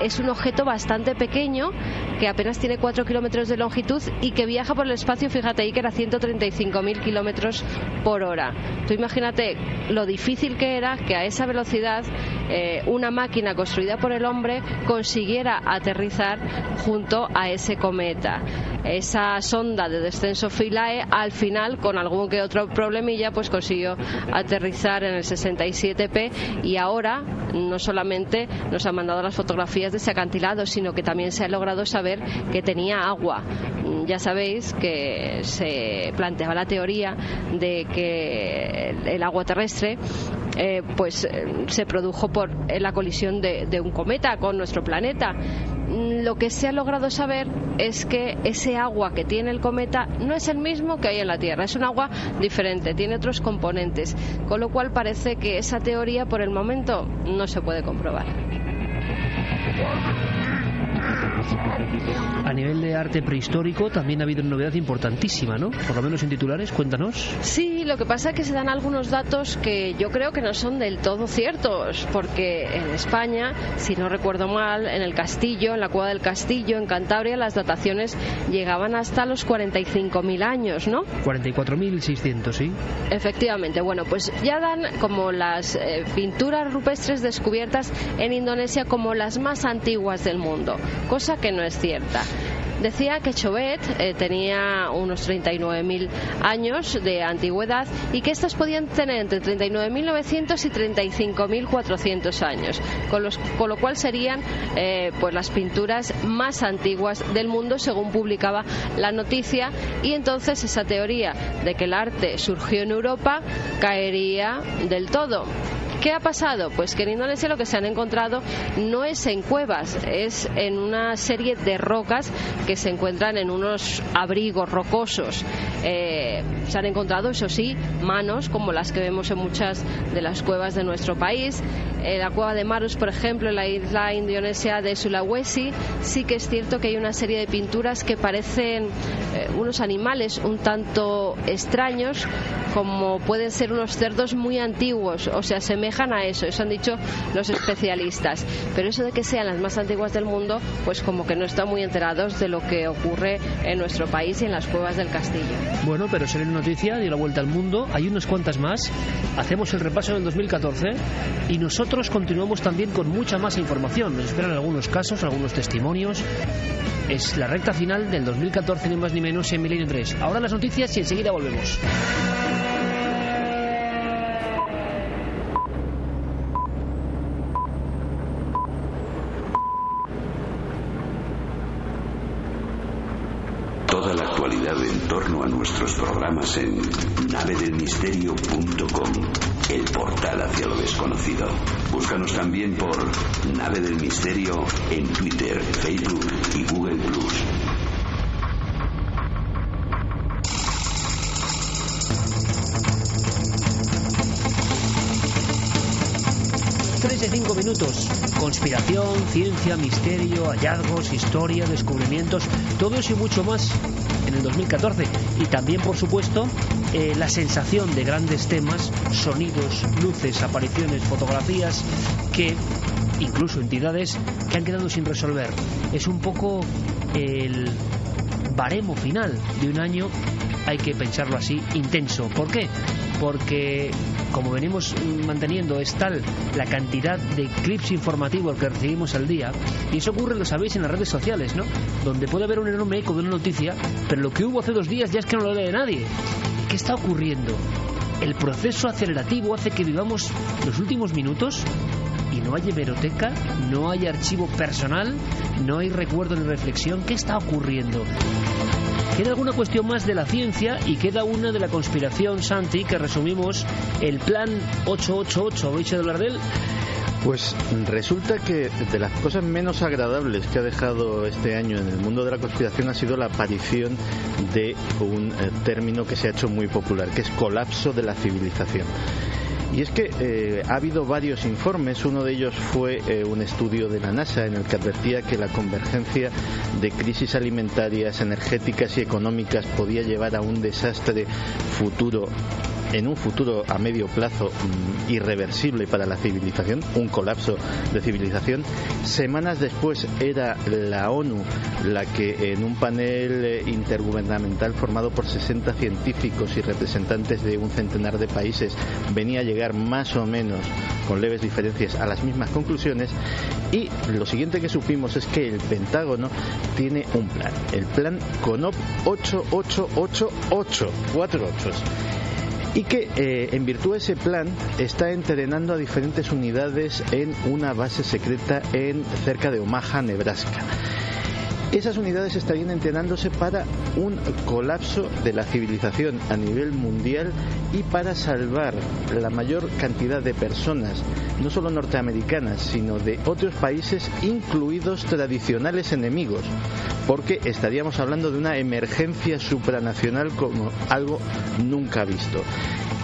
Es un objeto bastante pequeño que apenas tiene 4 kilómetros de longitud y que viaja por el espacio, fíjate ahí que era 135.000 kilómetros por hora. Tú imagínate lo difícil que era que a esa velocidad una máquina construida por el hombre consiguiera aterrizar junto a ese cometa. Esa sonda de descenso Philae al final, con algún que otro problemilla, pues consiguió aterrizar en el 67P y ahora no solamente nos han mandado las fotografías de ese acantilado, sino que también se ha logrado saber que tenía agua. Ya sabéis que se planteaba la teoría de que el agua terrestre se produjo por la colisión de un cometa con nuestro planeta. Lo que se ha logrado saber es que ese agua que tiene el cometa no es el mismo que hay en la Tierra, es un agua diferente, tiene otros componentes, con lo cual parece que esa teoría por el momento no se puede comprobar. A nivel de arte prehistórico también ha habido una novedad importantísima, ¿no? Por lo menos en titulares, cuéntanos. Sí, Sí, lo que pasa es que se dan algunos datos que yo creo que no son del todo ciertos, porque en España, si no recuerdo mal, en el Castillo, en la Cueva del Castillo, en Cantabria, las dataciones llegaban hasta los 45.000 años, ¿no? 44.600, sí. Efectivamente, bueno, pues ya dan como las pinturas rupestres descubiertas en Indonesia como las más antiguas del mundo, cosa que no es cierta. Decía que Chauvet tenía unos 39.000 años de antigüedad y que estas podían tener entre 39.900 y 35.400 años, con lo cual serían pues las pinturas más antiguas del mundo, según publicaba la noticia, y entonces esa teoría de que el arte surgió en Europa caería del todo. ¿Qué ha pasado? Pues que en Indonesia lo que se han encontrado no es en cuevas, es en una serie de rocas que se encuentran en unos abrigos rocosos. Se han encontrado, eso sí, manos como las que vemos en muchas de las cuevas de nuestro país. La cueva de Marus, por ejemplo, en la isla indonesia de Sulawesi, sí que es cierto que hay una serie de pinturas que parecen unos animales un tanto extraños, como pueden ser unos cerdos muy antiguos, o se asemejan a eso han dicho los especialistas. Pero eso de que sean las más antiguas del mundo, pues como que no están muy enterados de lo que ocurre en nuestro país y en las cuevas del Castillo. Bueno, pero será una noticia, dio la vuelta al mundo, hay unas cuantas más. Hacemos el repaso del 2014 y nosotros continuamos también con mucha más información. Nos esperan algunos casos, algunos testimonios. Es la recta final del 2014, ni más ni menos, en Milenio 3. Ahora las noticias y enseguida volvemos. Toda la actualidad en torno a nuestros programas en navedelmisterio.com, el portal hacia lo desconocido. Búscanos también por Nave del Misterio en Twitter, Facebook y Google+. 5 minutos. Conspiración, ciencia, misterio, hallazgos, historia, descubrimientos, todo eso y mucho más en el 2014. Y también, por supuesto, la sensación de grandes temas, sonidos, luces, apariciones, fotografías, que incluso entidades que han quedado sin resolver. Es un poco el baremo final de un año, hay que pensarlo así, intenso. ¿Por qué? Porque, como venimos manteniendo, es tal la cantidad de clips informativos que recibimos al día, y eso ocurre, lo sabéis, en las redes sociales, ¿no? Donde puede haber un enorme eco de una noticia, pero lo que hubo hace 2 días ya es que no lo lee nadie. ¿Qué está ocurriendo? El proceso acelerativo hace que vivamos los últimos minutos y no hay hemeroteca, no hay archivo personal, no hay recuerdo ni reflexión. ¿Qué está ocurriendo? Queda alguna cuestión más de la ciencia y queda una de la conspiración, Santi, que resumimos el plan 888. ¿Habéis oído hablar de él? Pues resulta que de las cosas menos agradables que ha dejado este año en el mundo de la conspiración ha sido la aparición de un término que se ha hecho muy popular, que es colapso de la civilización. Y es que ha habido varios informes. Uno de ellos fue un estudio de la NASA en el que advertía que la convergencia de crisis alimentarias, energéticas y económicas podía llevar a un desastre futuro, en un futuro a medio plazo irreversible para la civilización, un colapso de civilización. Semanas después era la ONU la que, en un panel intergubernamental formado por 60 científicos y representantes de un centenar de países, venía a llegar más o menos, con leves diferencias, a las mismas conclusiones. Y lo siguiente que supimos es que el Pentágono tiene un plan, el plan CONOP 8888, 4 ochos, y que en virtud de ese plan está entrenando a diferentes unidades en una base secreta cerca de Omaha, Nebraska. Esas unidades estarían entrenándose para un colapso de la civilización a nivel mundial y para salvar la mayor cantidad de personas, no solo norteamericanas, sino de otros países, incluidos tradicionales enemigos, porque estaríamos hablando de una emergencia supranacional como algo nunca visto.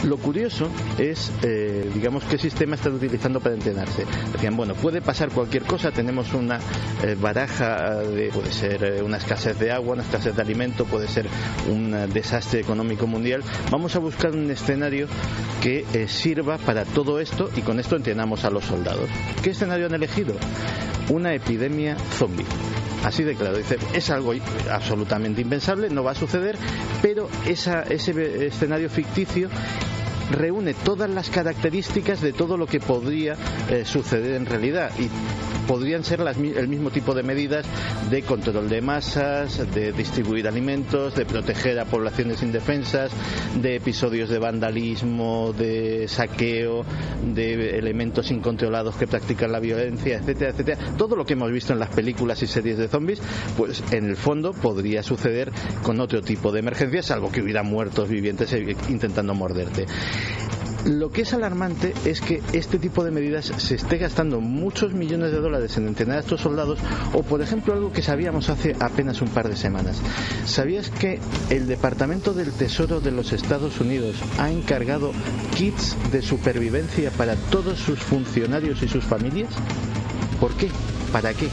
Lo curioso es, digamos, qué sistema están utilizando para entrenarse. Decían, bueno, puede pasar cualquier cosa, tenemos una baraja puede ser una escasez de agua, una escasez de alimento, puede ser un desastre económico mundial. Vamos a buscar un escenario que sirva para todo esto y con esto entrenamos a los soldados. ¿Qué escenario han elegido? Una epidemia zombie. Así de claro, dice, es algo absolutamente impensable, no va a suceder, pero ese escenario ficticio reúne todas las características de todo lo que podría suceder en realidad y podrían ser el mismo tipo de medidas de control de masas, de distribuir alimentos, de proteger a poblaciones indefensas, de episodios de vandalismo, de saqueo, de elementos incontrolados que practican la violencia, etcétera, etcétera. Todo lo que hemos visto en las películas y series de zombies, pues en el fondo podría suceder con otro tipo de emergencias, salvo que hubiera muertos vivientes intentando morderte. Lo que es alarmante es que este tipo de medidas se esté gastando muchos millones de dólares en entrenar a estos soldados, o por ejemplo algo que sabíamos hace apenas un par de semanas. ¿Sabías que el Departamento del Tesoro de los Estados Unidos ha encargado kits de supervivencia para todos sus funcionarios y sus familias? ¿Por qué? ¿Para qué?